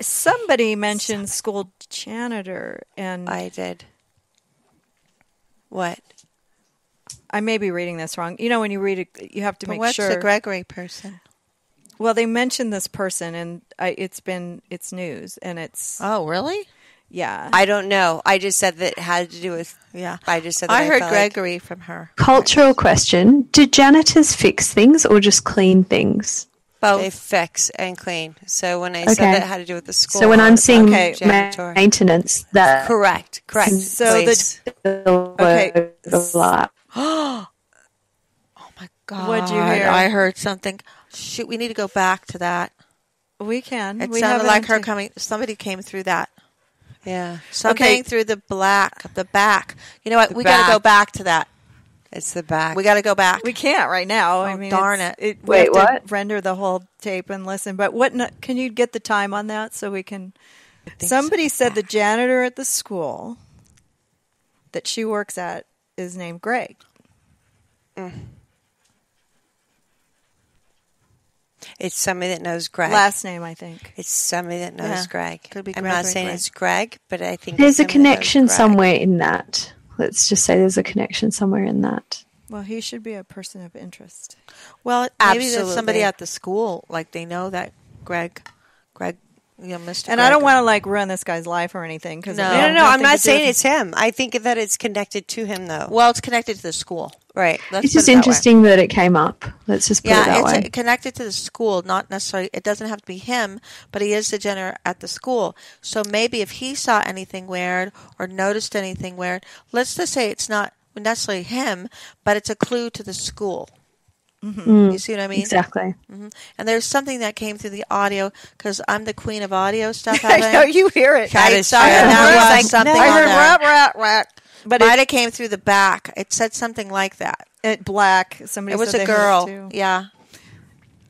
somebody mentioned school janitor, and I did. What? I may be reading this wrong. When you read it, you have to make sure. What's the Gregory person? Well, they mentioned this person, and it's news, and it's... Oh, really? Yeah. I don't know. I just said that it had to do with... Yeah. I just said that I heard felt Gregory from her. Cultural question. Do janitors fix things or just clean things? Both. They fix and clean. So when I said that had to do with the school. So when I'm seeing janitor. maintenance, that Correct. So okay. Oh my God. What'd you hear? I heard something. Shoot, we need to go back to that. We can. It we sounded like her haven't- coming. Somebody came through that. Yeah. Something through the back. You know what? We got to go back to that. It's the back. We got to go back. We can't right now. Oh, darn it. We have Wait, what? to render the whole tape and listen. But can you get the time on that so we can? Somebody said the janitor at the school that she works at is named Greg. It's somebody that knows Greg. Last name, I think. It's somebody that knows Greg. Could be I'm Greg not or saying Greg. it's Greg, but I think there's a it's somebody that knows connection Greg. somewhere in that. Let's just say there's a connection somewhere in that. Well, he should be a person of interest. Well, maybe there's Absolutely. somebody at the school, like they know that Greg, Mr. And Greg. I don't want to ruin this guy's life or anything. Cause No. it No, has no, I'm nothing not to do saying with- it's him. I think that it's connected to him, though. Well, it's connected to the school. Right. Let's It's put just it that way. interesting that it came up. Let's just put it that Yeah, way. it's connected to the school, not necessarily. It doesn't have to be him, but he is the janitor at the school. So maybe if he saw anything weird or noticed anything weird, let's just say it's not necessarily him, but it's a clue to the school. You see what I mean? Exactly. And there's something that came through the audio because I'm the queen of audio stuff. I know you hear it. That I is saw true. that I was was like, something no. I on heard there. rat, rat, rat. But Might have came through the back. It said something like that. it black. Somebody It was said a they heard girl. too. Yeah.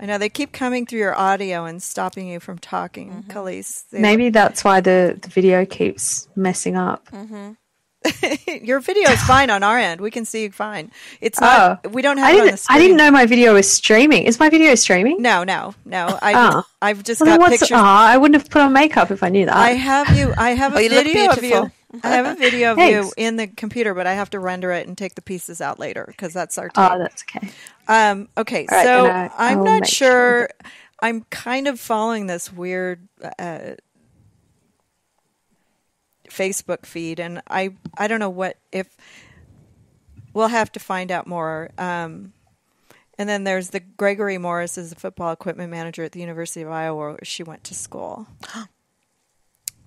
I know they keep coming through your audio and stopping you from talking, Khalees. Maybe that's why the video keeps messing up. Your video is fine on our end. We can see you fine. It's not. We don't have I it on the didn't. screen. I didn't know my video was streaming. Is my video streaming? No. I've just Well, then got what's? pictures. I wouldn't have put on makeup if I knew that. I have you. I have a you look video of you. beautiful. I have a video of Thanks. you in the computer, but I have to render it and take the pieces out later because that's our tape. Oh, that's okay. Okay, All right, so then I I'm will not make sure sure. I'm kind of following this weird Facebook feed, and I don't know what if we'll have to find out more. And then there's the Gregory Morris is the football equipment manager at the University of Iowa, where she went to school.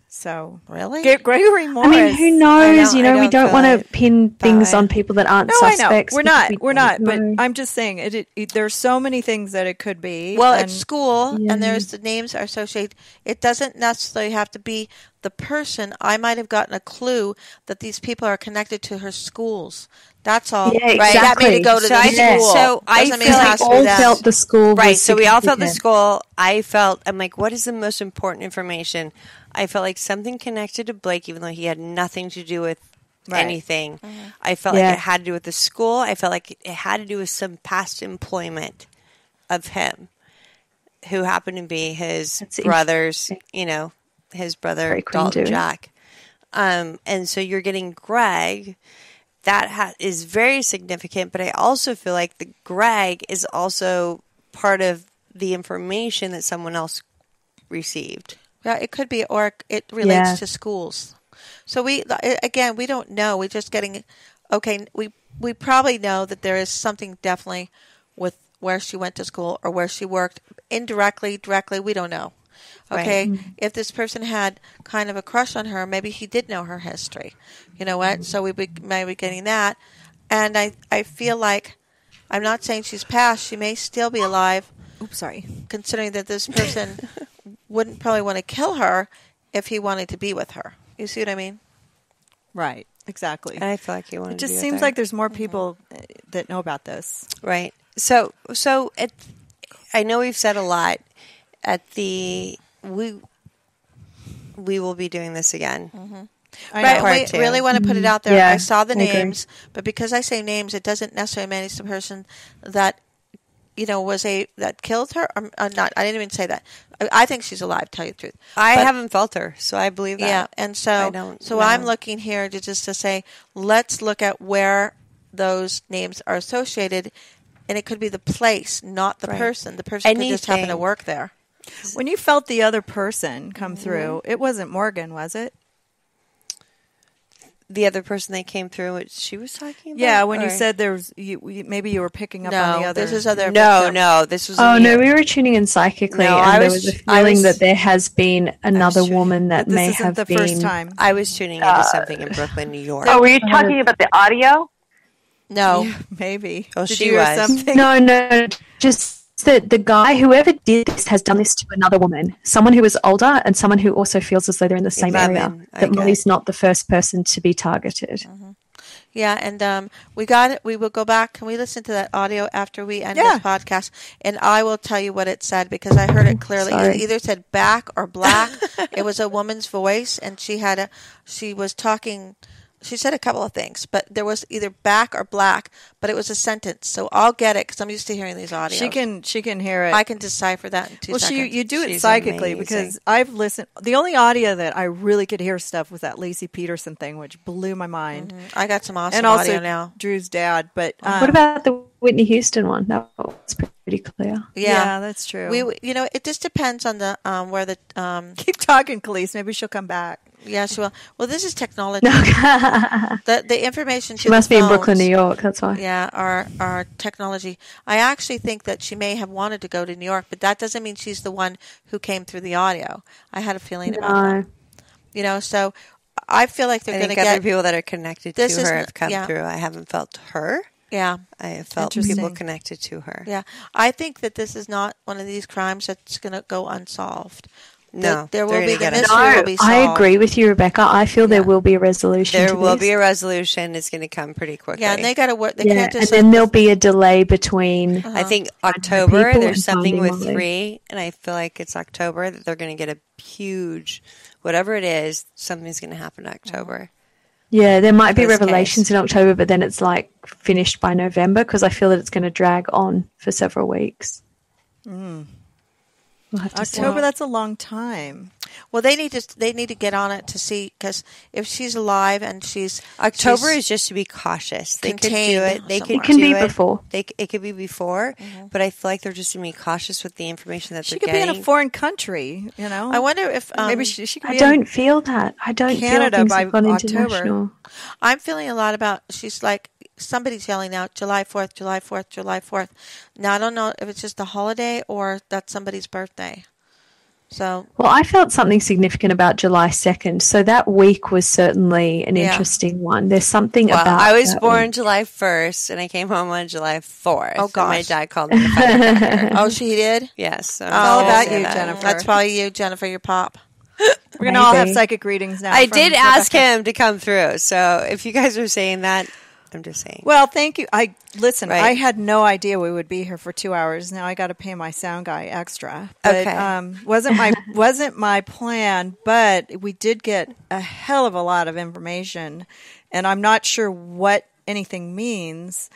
So Really? get Gregory Morris. I mean, who knows? I You know, we don't don't feel want it to pin things that way. on people that aren't No, I know. suspects. We're because not. we We're not. don't But know. I'm just saying, there's so many things that it could be. Well, and it's school, Yeah. and there's the names are associated. It doesn't necessarily have to be the person. I might have gotten a clue that these people are connected to her schools. That's all. Yeah, Right? That made exactly. it go to So the I think- school. so I Doesn't mean feel it like has to be all them. felt the school Right. was So we all felt the significant. school. I'm like, what is the most important information? I felt like something connected to Blake, even though he had nothing to do with anything. I felt Yeah. like it had to do with the school. I felt like it had to do with some past employment of him, who happened to be his That's brother's, his brother, Very Queen Dalton doing. Jack. And so you're getting Greg. That is very significant, but I also feel like the Greg is also part of the information that someone else received. Yeah, it could be, or it relates Yeah. to schools. So we don't know. We're just getting, okay, we probably know that there is something definitely with where she went to school or where she worked. Indirectly, directly, we don't know. Okay, if this person had kind of a crush on her, maybe he did know her history. You know what? So we may be getting that. And I feel like, I'm not saying she's passed. She may still be alive. Oops, sorry. Considering that this person wouldn't probably want to kill her if he wanted to be with her. You see what I mean? Right. Exactly. And I feel like he wanted It to just be with seems her. like there's more people that know about this. Right. So I know we've said a lot. We will be doing this again. I know. Right, Part we two. really want to put it out there. Yeah, I saw the I agree. names, but because I say names, it doesn't necessarily mean it's the person that that killed her. Or not. I didn't even say that. I think she's alive. Tell you the truth. I But- haven't felt her, so I believe that. Yeah, and I so don't I'm know. looking here to say let's look at where those names are associated, and it could be the place, not the Right. person. The person could just happen to Anything. work there. When you felt the other person come through, it wasn't Morgan, was it? The other person that came through, what she was talking about? Yeah, when you said maybe you were picking up on the other. This is other. No, this was. Oh no, we were tuning in psychically, and there was a feeling that there has been another woman that may have been. First time. I was tuning into something in Brooklyn, New York. Oh, were you talking about the audio? No, yeah, maybe. Oh, Did she you hear was. something? No, just that the guy, whoever did this, has done this to another woman, someone who is older and someone who also feels as though they're in the same area. That Mollie's not the first person to be targeted. Mm-hmm. Yeah, and we got it. We will go back. Can we listen to that audio after we end this podcast? And I will tell you what it said because I heard it clearly. It either said back or black. It was a woman's voice, and she was talking. She said a couple of things, but there was either back or black, but it was a sentence. So I'll get it because I'm used to hearing these audios. She can hear it. I can decipher that in 2 seconds. Well, you do it psychically because I've listened. The only audio that I really could hear stuff was that Lacey Peterson thing, which blew my mind. Mm-hmm. I got some awesome and also audio now. Drew's dad, but what about the Whitney Houston one? That was pretty clear. Yeah, that's true. It just depends on the where the keep talking, Khalees. Maybe she'll come back. Yeah, she will. Well, this is technology. The information. She must be in Brooklyn, New York. That's why. Yeah, our technology. I actually think that she may have wanted to go to New York, but that doesn't mean she's the one who came through the audio. I had a feeling about that. So I feel like they're going to get other people that are connected to her have come through. I haven't felt her. Yeah. I have felt people connected to her. Yeah. I think that this is not one of these crimes that's going to go unsolved. No, there will be the mystery will be solved. I agree with you, Rebecca. I feel there will be a resolution. There will be a resolution. It's going to come pretty quickly. Yeah, and they got to work. They can't just. And then there'll be a delay between. I think October. There's something with 3, and I feel like it's October that they're going to get a huge, whatever it is. Something's going to happen in October. Yeah, there might be revelations in October, but then it's like finished by November because I feel that it's going to drag on for several weeks. We'll have to October, that's a long time. Well, they need to get on it to see because if she's alive and October is just to be cautious. They could do it. They could can be before. It could be before, but I feel like they're just going to be cautious with the information that she they're could getting. be in a foreign country. I wonder if maybe she could. I don't feel that. I don't Canada feel by gone October. International. I'm feeling a lot about. She's like somebody's yelling out July 4th, July 4th, July 4th. Now I don't know if it's just a holiday or that's somebody's birthday. So, well, I felt something significant about July 2nd. So that week was certainly an interesting one. There's something about I was born July 1st, and I came home on July 4th. Oh, gosh. My dad called me a firecracker. Oh, she did? Yes. It's all about you, Jennifer. That's probably you, Jennifer, your pop. We're going to all have psychic readings now. I did ask him to come through. So if you guys are saying that, I'm just saying. Well, thank you. I had no idea we would be here for 2 hours. Now I got to pay my sound guy extra. But, wasn't my plan, but we did get a hell of a lot of information, and I'm not sure what anything means.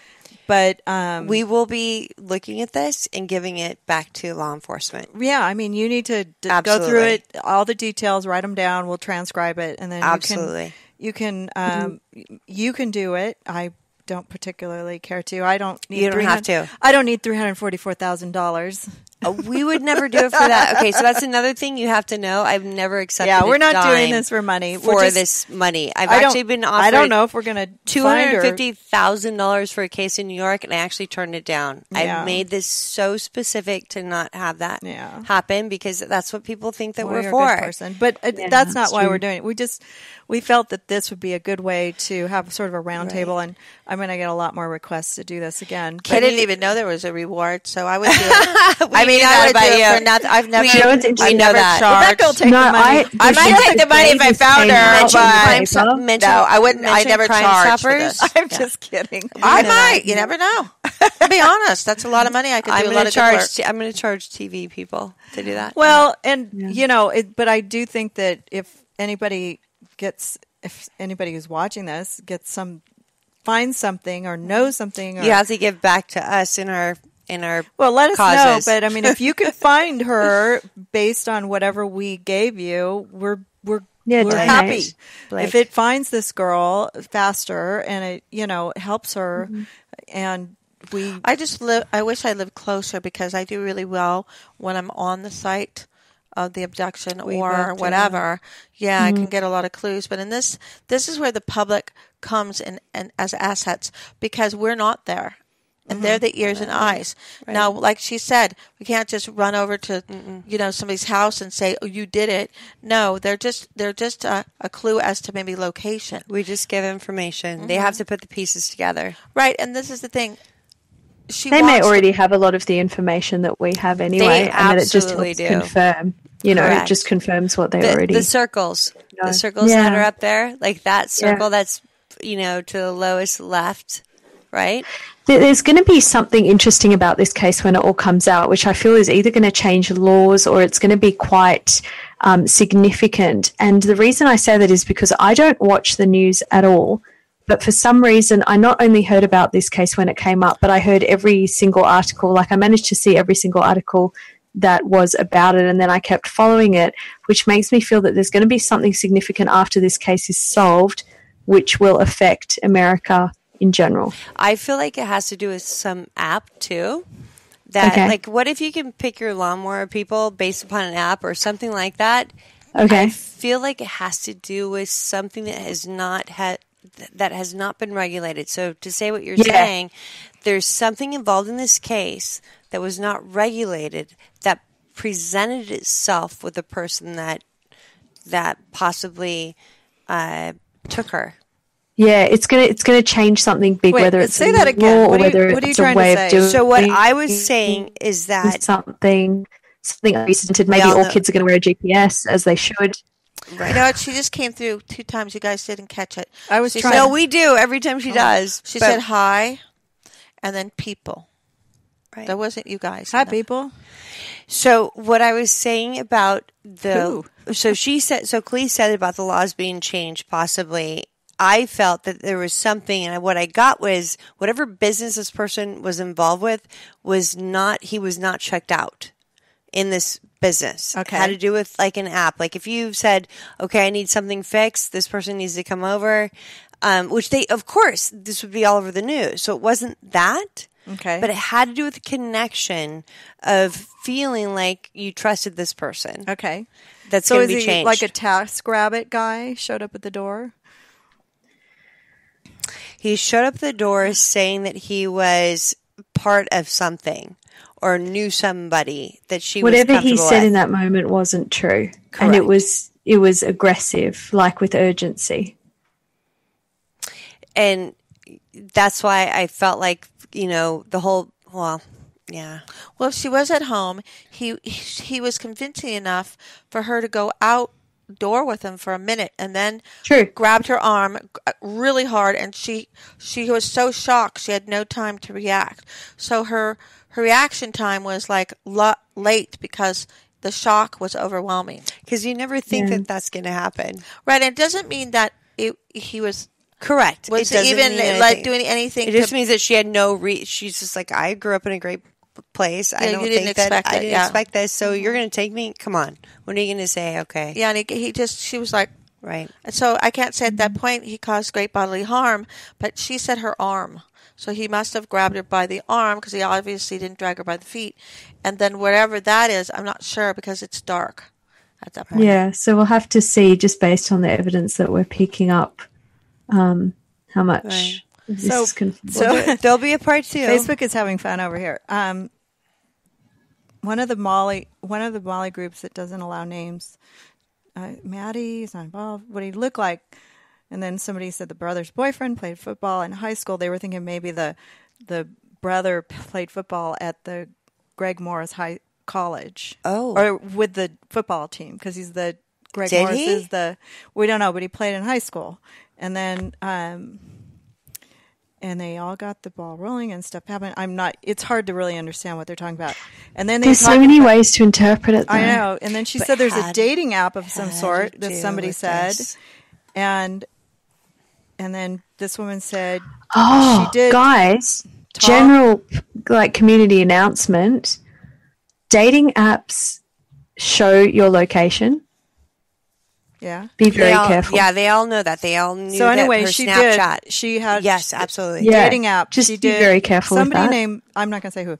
But we will be looking at this and giving it back to law enforcement. Yeah, I mean, you need to go through it, all the details, write them down. We'll transcribe it, and then you can do it. I don't particularly care to. I don't need. You don't have to. I don't need $344,000. We would never do it for that. Okay, so that's another thing you have to know. I've never accepted. Yeah, we're not doing this for money. This money, I've actually been offered. I don't know if we're going to $250,000 for a case in New York, and I actually turned it down. Yeah. I made this so specific to not have that happen because that's what people think that we're for. A good person. But that's not why we're doing it. We felt that this would be a good way to have sort of a round table, and I'm going to get a lot more requests to do this again. I didn't even know there was a reward, so I would do it. I would do it for nothing. I've never charged. Rebecca will take the money. I might take the money if I found her, but no, I wouldn't. I never charged for this. I'm just kidding. I might. You never know. To be honest, that's a lot of money. I could do a lot of good work. I'm going to charge TV people to do that. Well, and but I do think that if anybody who's watching this finds something or knows something, or, you have to give back to us in our well, let us causes. know. But I mean, if you could find her based on whatever we gave you, we're happy. If it finds this girl faster and it helps her, and I wish I lived closer because I do really well when I'm on the site. of the abduction We or looked, whatever. Yeah, I can get a lot of clues. But in this is where the public comes in and as assets, because we're not there. And they're the ears and eyes. Right. Now, like she said, we can't just run over to, somebody's house and say, "Oh, you did it." No, they're just a clue as to maybe location. We just give information. They have to put the pieces together. Right, and this is the thing. They may already have a lot of the information that we have anyway, They and then it just absolutely helps confirm. It just confirms what they already. The circles, know. the circles Yeah. that are up there, like that circle that's to the lowest left, right? There's going to be something interesting about this case when it all comes out, which I feel is either going to change laws or it's going to be quite significant. And the reason I say that is because I don't watch the news at all. But for some reason, I not only heard about this case when it came up, but I heard every single article. Like I managed to see every single article that was about it, and then I kept following it, which makes me feel that there's going to be something significant after this case is solved, which will affect America in general. I feel like it has to do with some app too. That like, what if you can pick your lawnmower people based upon an app or something like that? Okay. I feel like it has to do with something that has not been regulated. So to say what you're saying, there's something involved in this case that was not regulated that presented itself with a person that possibly took her. Yeah, it's gonna change something big, whether it's say that again. law or whether it's a way of doing. So what I was saying is that something unprecedented. Maybe all kids are going to wear a GPS as they should. Right. You know what? She just came through 2 times. You guys didn't catch it. I was trying. No, we do every time she does. She said hi, and then people. Right. That wasn't you guys. Hi, people. So what I was saying about Who? so Clee said about the laws being changed possibly. I felt that there was something, and what I got was whatever business this person was involved with he was not checked out in this business. Okay. It had to do with like an app. Like if you said, okay, I need something fixed, this person needs to come over, which of course, this would be all over the news. So it wasn't that. Okay. But it had to do with the connection of feeling like you trusted this person. Okay. That's So going is to be he changed. like a TaskRabbit guy showed up at the door? He showed up at the door saying that he was part of something or knew somebody that she was Whatever he comfortable said with. in that moment wasn't true. Correct. And it was aggressive, like with urgency. And that's why I felt like, the whole, yeah. Well, if she was at home, he was convincing enough for her to go outdoor with him for a minute, and then grabbed her arm really hard, and she was so shocked she had no time to react. So her reaction time was like late because the shock was overwhelming. Because you never think that that's going to happen. Right, and it doesn't mean that he was... Correct. Was it doesn't even mean like doing anything. It just means that she had no she's just like, I grew up in a great place. I don't think that I didn't expect this. So you're going to take me? Come on. What are you going to say? Okay. Yeah, and she was like, right. And so I can't say at that point he caused great bodily harm, but she said her arm. So he must have grabbed her by the arm because he obviously didn't drag her by the feet. And then whatever that is, I'm not sure because it's dark at that point. Yeah, so we'll have to see just based on the evidence that we're picking up how much this is confirmed. So there'll be a part 2. Facebook is having fun over here. One of the Mollie groups that doesn't allow names. Maddie is not involved. What he looked like, and then somebody said the brother's boyfriend played football in high school. They were thinking maybe the brother played football at the Greg Morris High College. Oh, or with the football team because he's the Greg Did Morris he? is the we don't know, but he played in high school. And then, and they all got the ball rolling and stuff happened. It's hard to really understand what they're talking about. And then there's so many ways to interpret it, though. I know. And then she said there's a dating app of some sort that somebody said. And then this woman said, she did. Guys, general community announcement, dating apps show your location. Yeah. Be very careful. Yeah, they all know that. They all knew so anyway, that her she Snapchat. did. She had yes, absolutely. Yeah, dating app. Just she be did, very careful. Somebody with that. named I'm not going to say who.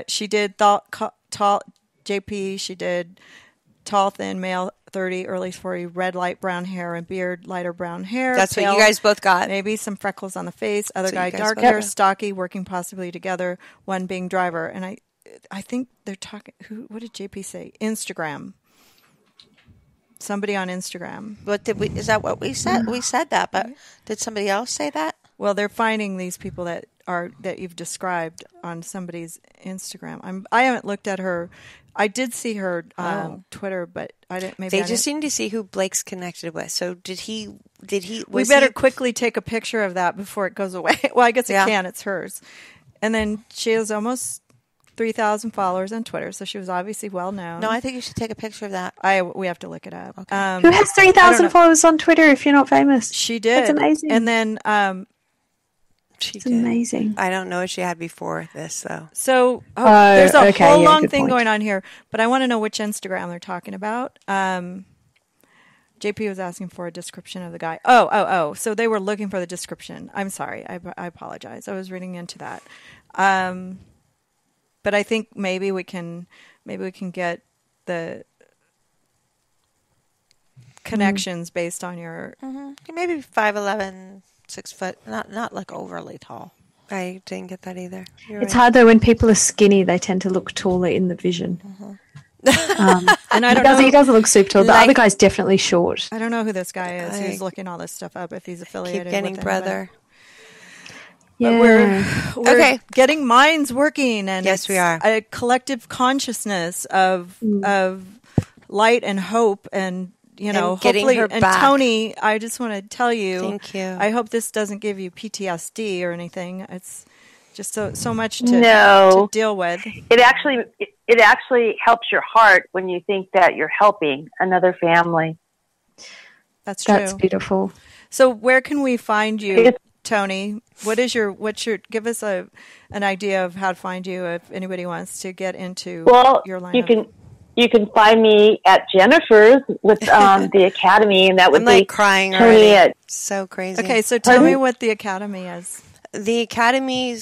She did tall JP. She did tall, thin, male, 30, early 40, red, light brown hair and beard, lighter brown hair. That's pale, what you guys both got. Maybe some freckles on the face. Other That's what guy, you guys dark both hair, got. stocky, working possibly together. One being driver. And I think they're talking. What did JP say? Instagram. Somebody on Instagram. Is that what we said? We said that, but did somebody else say that? Well, they're finding these people that you've described on somebody's Instagram. I haven't looked at her. I did see her Twitter, but I didn't. Maybe They just need to see who Blake's connected with. So did he? We better quickly take a picture of that before it goes away. Well, I guess it can. It's hers. And then she has almost 3,000 followers on Twitter, so she was obviously well known. No, I think you should take a picture of that. We have to look it up. Okay. Who has 3,000 followers on Twitter if you're not famous? She did. That's amazing. And then it's amazing. I don't know what she had before this, though. So there's a whole long thing point. going on here, but I want to know which Instagram they're talking about. JP was asking for a description of the guy. Oh. So they were looking for the description. I'm sorry. I apologize. I was reading into that. But I think maybe we can get the connections based on your Maybe 5'11", 6 foot, not like overly tall. I didn't get that either. It's hard though when people are skinny; they tend to look taller in the vision. And I don't know. He doesn't look super tall. The other guy's definitely short. I don't know who this guy is. He's looking all this stuff up if he's affiliated. Keep getting with brother. But we're Okay. getting minds working, and Yes, we are. a collective consciousness of light and hope, and getting hopefully. her And back. Tony, I just want to tell you, Thank you. I hope this doesn't give you PTSD or anything. It's just so much to deal with. It actually helps your heart when you think that you're helping another family. That's true. That's beautiful. So where can we find you, Tony? What's your give us an idea of how to find you if anybody wants to get into your line you can find me at Jennifer's with the Academy, and that would I'm be like crying Tony already. So crazy. Okay, so tell me what the Academy is. The Academy.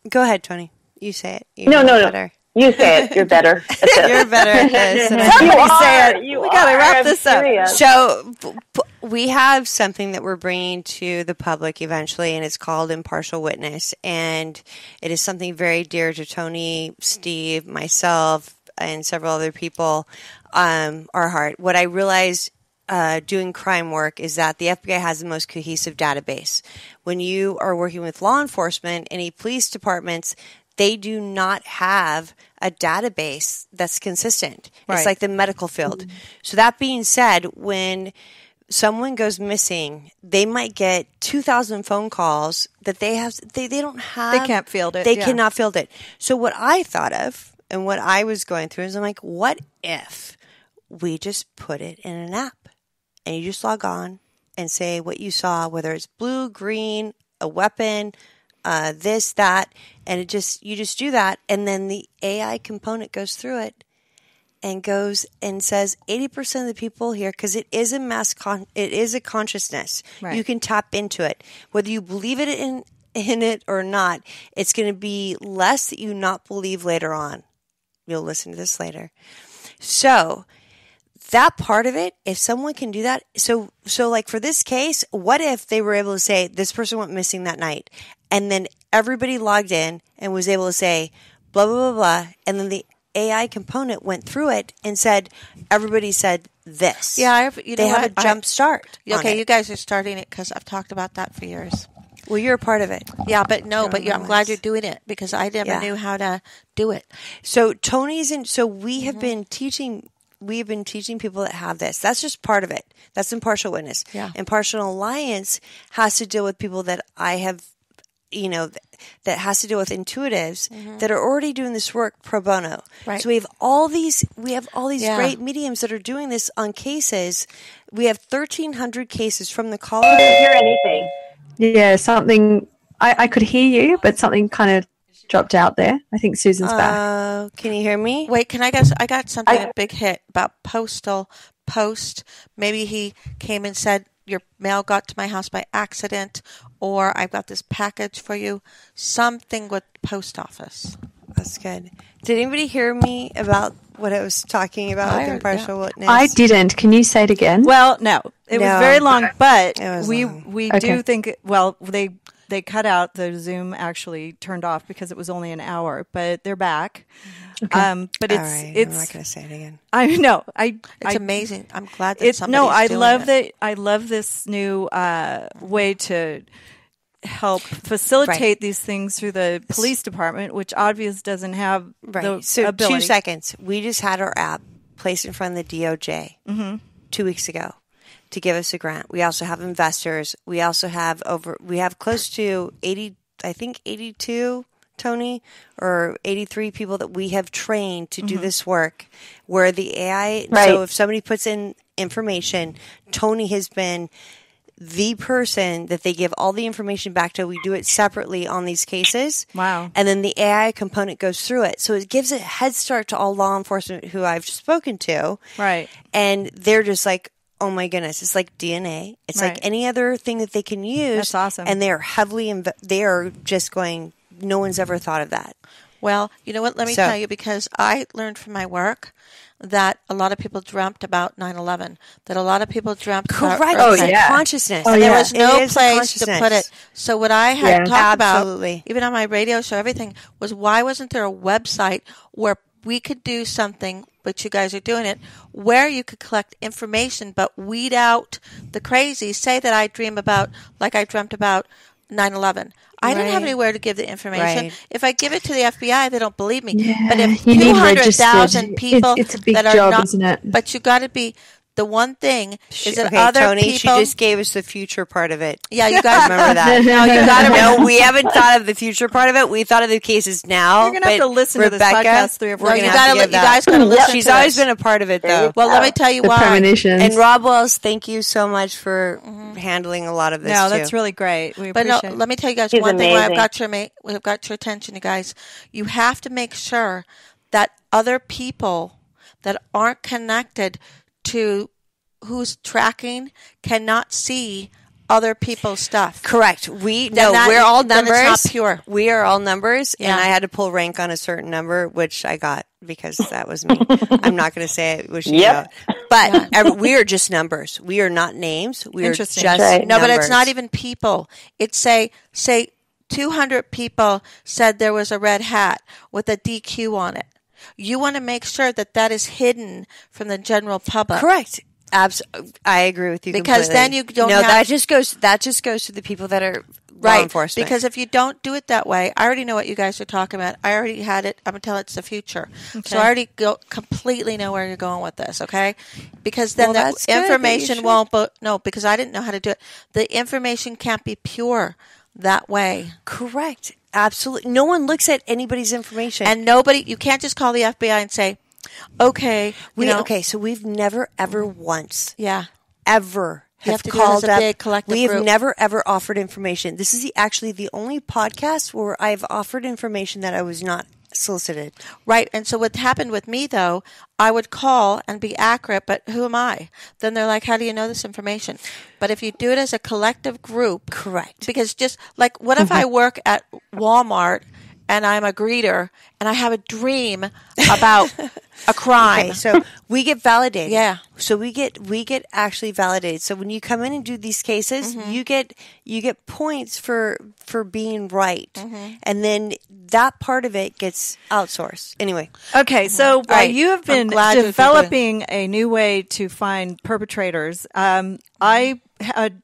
Go ahead, Tony. You say it. You No. Better. You say it. You're better at this. You're better at this. Somebody say it. We got to wrap this up. So we have something that we're bringing to the public eventually, and it's called Impartial Witness. And it is something very dear to Tony, Steve, myself, and several other people, our heart. What I realized doing crime work is that the FBI has the most cohesive database. When you are working with law enforcement, any police departments, they do not have a database that's consistent. Right. It's like the medical field. So that being said, when someone goes missing, they might get 2,000 phone calls that they don't have. They can't field it. They cannot field it. So what I thought of and what I was going through is I'm like, what if we just put it in an app and you just log on and say what you saw, whether it's blue, green, a weapon, this, that, and you just do that, and then the AI component goes through it and goes and says 80% of the people here, because it is it is a consciousness. Right. You can tap into it, whether you believe it in it or not. It's going to be less that you not believe later on. You'll listen to this later. So that part of it, if someone can do that, so like for this case, what if they were able to say this person went missing that night, and then everybody logged in and was able to say blah blah blah blah, and then the AI component went through it and said everybody said this. Yeah, they have a jump start. Okay, you guys are starting it because I've talked about that for years. Well, you're a part of it. Yeah, but I'm glad you're doing it because I never knew how to do it. So Tony's in. So we have been teaching. We have been teaching people that have this. That's just part of it. That's impartial witness. Yeah. Impartial alliance has to deal with people that I have, that has to deal with intuitives that are already doing this work pro bono. Right. So we have all these great mediums that are doing this on cases. We have 1,300 cases from the Colorado. I didn't hear anything. Yeah, something. I could hear you, but something kind of dropped out there. I think Susan's back. Can you hear me? Wait, can I guess? I got something, a big hit about post. Maybe he came and said, your mail got to my house by accident, or I've got this package for you. Something with post office. That's good. Did anybody hear me about what I was talking about with impartial witness? I didn't. Can you say it again? Well, no. It was very long, but we Okay. do think, well, they cut out, the Zoom actually turned off because it was only an hour, but they're back. But All it's right, I'm not going to say it again. I know. It's amazing. I'm glad that somebody's I doing love it. that. I love this new way to help facilitate these things through the police department, which obviously doesn't have the So ability. 2 seconds. We just had our app placed in front of the DOJ 2 weeks ago to give us a grant. We also have investors. We also have close to 80, I think 82, Tony, or 83 people that we have trained to do this work, where the AI, so if somebody puts in information, Tony has been the person that they give all the information back to. We do it separately on these cases. Wow. And then the AI component goes through it. So it gives a head start to all law enforcement who I've spoken to. Right. And they're just like, oh my goodness, it's like DNA. It's like any other thing that they can use. That's awesome. And they are heavily, they are just going, no one's ever thought of that. Well, you know what? Let me tell you, because I learned from my work that a lot of people dreamt about 9/11, that a lot of people dreamt about Consciousness. and there was no place to put it. So what I had talked about, even on my radio show, everything, was why wasn't there a website where we could do something, but you guys are doing it, where you could collect information but weed out the crazy. Say that I dream about, like I dreamt about 9/11. I didn't have anywhere to give the information. Right. If I give it to the FBI, they don't believe me. Yeah, but if you need 200,000 people it's a big that are job, not, isn't it? but you got to be. The one thing is that Okay, other Tony, people. she just gave us the future part of it. Yeah, you guys Remember that? No, you got to. No, we haven't thought of the future part of it. We thought of the cases now. You're going to have to listen to this podcast 3 or 4 No, times. you got to. You guys got to listen. She's to always this. been a part of it, though. Well, let me tell you The why. premonitions. And Rob Wells, thank you so much for handling a lot of this. No, too. that's really great. We But no, appreciate it. let me tell you guys He's one thing. Why amazing. I've got your attention, you guys. You have to make sure that other people that aren't connected to who's tracking cannot see other people's stuff. Correct. that- we're all then numbers. it's not pure. We are all numbers, Yeah. and I had to pull rank on a certain number, which I got because that was me. I'm not going to say it was you, but we are just numbers. We are not names. We are just Interesting. No, but it's numbers. not even people. It's say 200 people said there was a red hat with a DQ on it. You want to make sure that that is hidden from the general public. Correct. I agree with you Because completely. then you don't No, have- that just goes to the people that are law Right, enforcement. because if you don't do it that way, I already know what you guys are talking about. I already had it. I'm until it's the future, so I already completely know where you're going with this. Okay, because then Well, the that's good that you information should. won't. But no, because I didn't know how to do it. The information can't be pure that way, Correct. Absolutely. No one looks at anybody's information. and nobody. You can't just call the FBI and say, "Okay, Okay, so we've never ever once yeah." ever You have have to do it as called a up. big collective We have group. never ever offered information. This is actually the only podcast where I've offered information that I was not solicited. Right. And so what happened with me, though, I would call and be accurate, but who am I? Then they're like, how do you know this information? But if you do it as a collective group. Correct. Because just like, what if I work at Walmart and I'm a greeter and I have a dream about a crime? Okay, so we get validated. Yeah. So we get actually validated. So when you come in and do these cases, you get points for being right, and then that part of it gets outsourced. Anyway, Okay, so while right. you have I'm been glad you're developing a new way to find perpetrators, I had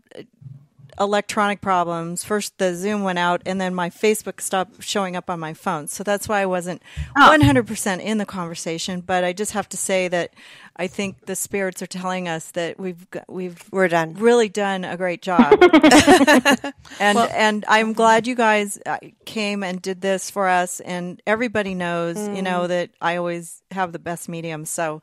electronic problems. First, the Zoom went out, and then my Facebook stopped showing up on my phone. So that's why I wasn't 100% in the conversation. But I just have to say that I think the spirits are telling us that we're done. really done a great job. and I'm glad you guys came and did this for us. And everybody knows, you know, that I always have the best medium. So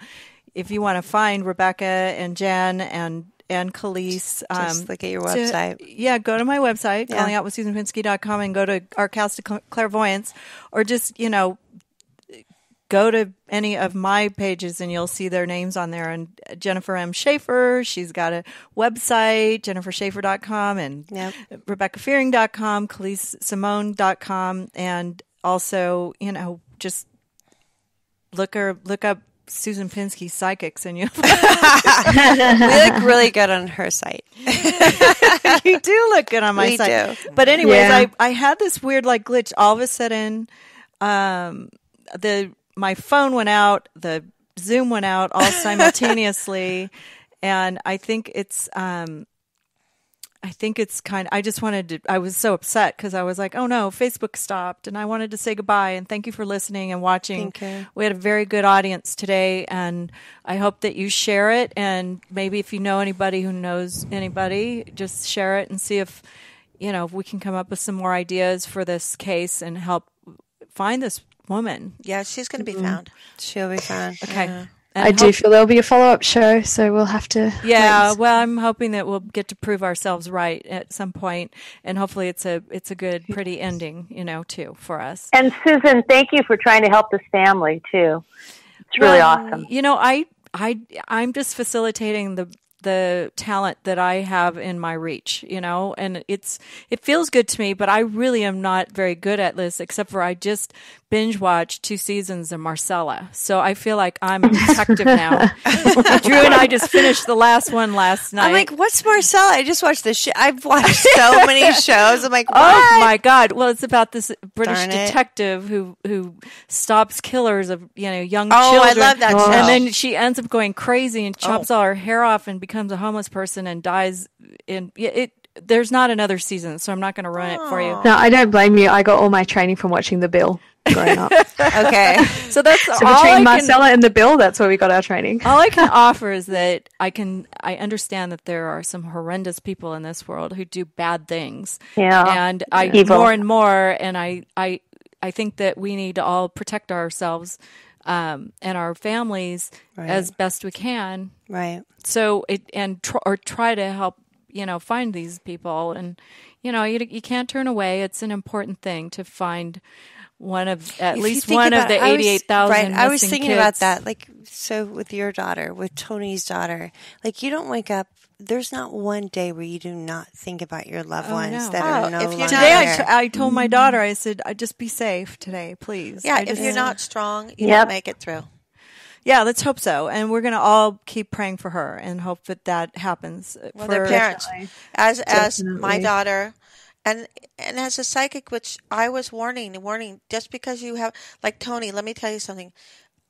if you want to find Rebecca and Jen and Khalees, Just look at your website. go to my website, callingoutwithsusanpinsky.com, and go to our cast of clairvoyance, or just, you know, go to any of my pages and you'll see their names on there. And Jennifer M. Schaefer, she's got a website, jenniferschaefer.com, and RebeccaFearing.com, KhaleesSimone.com, and also, you know, just look up Susan Pinsky psychics, and you We look really good on her site. you do look good on my We site. do. But anyways, Yeah. I had this weird like glitch. All of a sudden, my phone went out, the Zoom went out all simultaneously, and I think it's I just wanted to, I was so upset because I was like, oh no, Facebook stopped, and I wanted to say goodbye and thank you for listening and watching. Thank you. We had a very good audience today, and I hope that you share it, and maybe if you know anybody who knows anybody, just share it and see if we can come up with some more ideas for this case and help find this woman. Yeah, she's going to be found. She'll be fine. Okay. I do feel there'll be a follow-up show, so we'll have to. Yeah, wait. well, I'm hoping that we'll get to prove ourselves right at some point, and hopefully it's a good, pretty ending, too, for us. And Susan, thank you for trying to help this family too. It's really awesome. I'm just facilitating the talent that I have in my reach, and it feels good to me, but I really am not very good at this, except for I just binge watched 2 seasons of Marcella. So I feel like I'm a detective now. Drew and I just finished the last one last night. I'm like, what's Marcella? I just watched this shit. I've watched so many shows. I'm like, what? oh my God. Well, it's about this British Darn it. detective who stops killers of, young Oh, I children. love that show. And then she ends up going crazy and chops all her hair off and becomes a homeless person and dies there's not another season, so I'm not going to ruin it for you. No, I don't blame you. I got all my training from watching The Bill growing up. Okay. So that's So all between Marcella and The Bill, that's where we got our training. all I can offer is that I understand that there are some horrendous people in this world who do bad things. Yeah. And I Evil. more and more, and I think that we need to all protect ourselves and our families as best we can. Right. So try to help, find these people, and you can't turn away. It's an important thing to find at least one of the 88,000 Right. I was missing thinking kids. about that. Like, so with your daughter, with Tony's daughter, like you don't wake up. There's not one day where you do not think about your loved ones no. that are no if you're longer Today there. I told my daughter, I said, just be safe today, please. Yeah, I just- if you're not strong, you Yep. don't make it through. Yeah, let's hope so. And we're going to all keep praying for her and hope that happens. Well, for their parents, as my Definitely. daughter, and as a psychic, which I was warning, just because you have, like Tony, let me tell you something.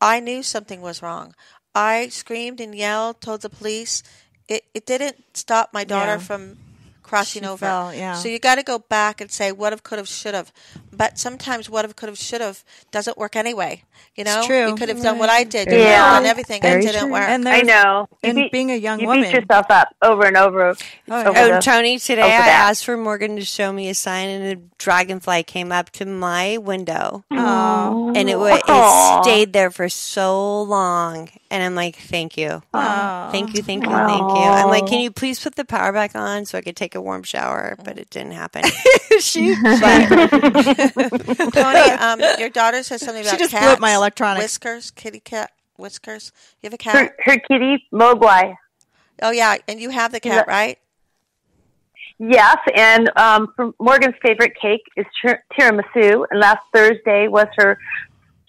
I knew something was wrong. I screamed and yelled, told the police. It didn't stop my daughter Yeah. from crossing She over. fell, yeah. So you got to go back and say what have, could have, should have. But sometimes what have, could have, should have doesn't work anyway. It's true. You could have done what I did. Yeah. You could have done everything. Very It didn't true. work. And I know. And being a young you woman. beat yourself up over and over. over Oh, Tony, today I that. asked for Morgan to show me a sign, and a dragonfly came up to my window, Oh, and it stayed there for so long. And I'm like, thank you, thank you, thank you, thank you. I'm like, can you please put the power back on so I could take a warm shower? But it didn't happen. Tony, your daughter says something about She just blew cats. up my electronics. Whiskers, kitty cat, Whiskers. You have a cat? her kitty, Mogwai. Oh, yeah, and you have the cat, right? Yes, and Morgan's favorite cake is tiramisu, and last Thursday was her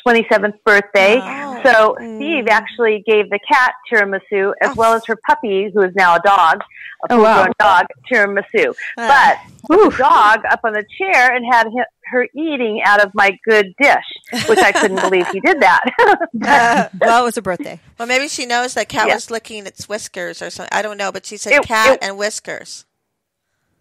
27th birthday. Oh. So Steve actually gave the cat tiramisu as well as her puppy, who is now a dog, a full-grown dog, tiramisu. But put the dog up on the chair and had her eating out of my good dish, which I couldn't believe he did that. well, it was a birthday. Well, maybe she knows that cat Yeah. was licking its whiskers or something. I don't know, but she said cat and whiskers.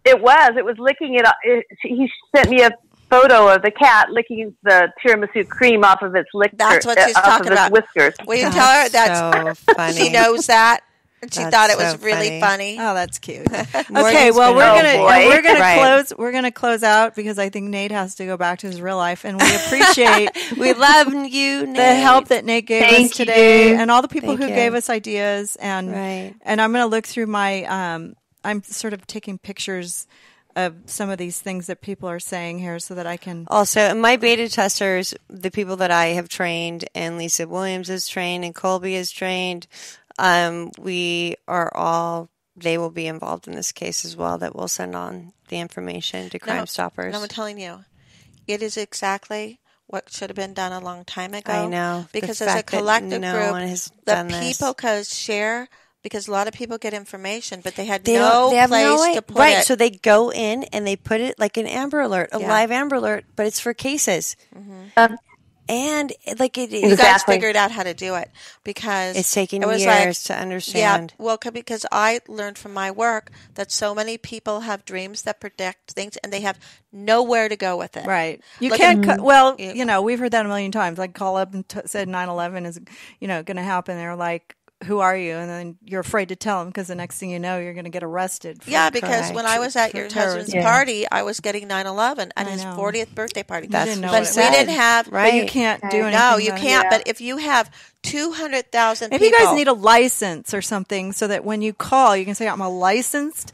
It was licking it. He sent me a photo of the cat licking the tiramisu cream off of its liquor. That's what she's off talking of its about. whiskers. Will you tell her that so funny. she knows that? And she That's thought it was so really funny. Oh, that's cute. Okay, Morgan's well, been- we're gonna Right. close. We're gonna close out because I think Nate has to go back to his real life, and we appreciate We love you, Nate. the help that Nate gave us Thank today, you. and all the people Thank who you. gave us ideas. And Right. and I'm gonna look through my. I'm sort of taking pictures of some of these things that people are saying here, so that I can. Also, my beta testers, the people that I have trained, and Lisa Williams is trained, and Colby is trained, we are all, they will be involved in this case as well, that will send on the information to Crime Stoppers. And I'm telling you, it is exactly what should have been done a long time ago. I know. Because The as a fact that collective no group, one has the done this. people could share, because a lot of people get information, but they had They no have place no way. to put right, it. so they go in and they put it like an Amber Alert, a Yeah. live Amber Alert, but it's for cases. And like you guys Exactly. figured out how to do it, because it's taken it was years to understand. Yeah, well, because I learned from my work that so many people have dreams that predict things, and they have nowhere to go with it. Right. You Look can't, at- well, Yeah. you know, we've heard that a million times. Like, call up and said 9/11 is, you know, going to happen. They're like, who are you? And then you're afraid to tell them because the next thing you know, you're going to get arrested. For, Yeah, because Correct. when I was at For your terrorism. husband's Yeah. party, I was getting 9/11 at I his know. 40th birthday party. That's didn't know but what it we was. didn't have right. But you can't do anything. No, you about it. can't. Yeah. But if you have 200,000 Maybe people, you guys need a license or something so that when you call, you can say, I'm a licensed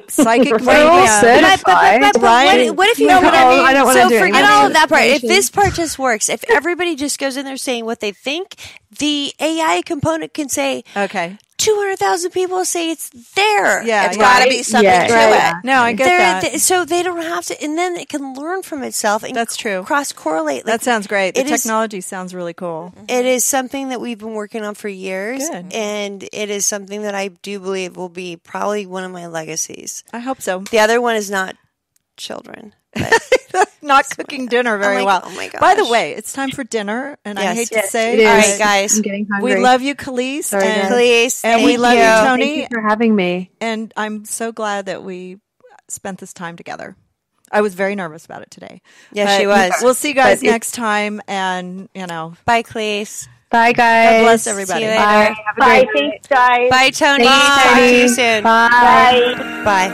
psychic We're all medium. certified. But Right? what if you No, know what I mean? I don't wanna so do forget any all of that part. If certification. this part just works, if everybody just goes in there saying what they think, the AI component can say Okay. 200,000 people say it's there. Yeah. it's yeah. got to be something Yeah. to Right. it. No, I get that. So they don't have to, and then it can learn from itself and That's true. cross correlate. That sounds great. The it is- technology sounds really cool. It is something that we've been working on for years, Good. and it is something that I do believe will be probably one of my legacies. I hope so. The other one is not children. But Not cooking dinner very like, well. oh my By the gosh. way, it's time for dinner, and I Yes. hate to Yes, say, it is. all but right, guys, I'm getting hungry. we love you, Khalees, Sorry, and, guys. please, and we thank love you, you. Tony. Thank you for having me. And I'm so glad that we spent this time together. I was very nervous about it today. Yes, But she was. We'll see you guys But it- next time, and you know, Bye, Cleese. Bye, guys. God bless everybody. See you later. Bye. Have a Bye. great Thanks, guys. Bye, Tony. Thanks, Talk to you Tony. soon. Bye. Bye.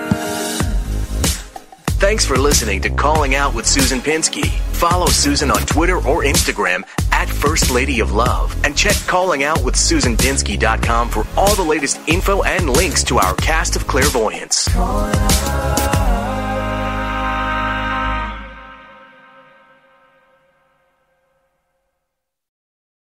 Thanks for listening to Calling Out with Susan Pinsky. Follow Susan on Twitter or Instagram at First Lady of Love. And check callingoutwithsusanpinsky.com for all the latest info and links to our cast of clairvoyants.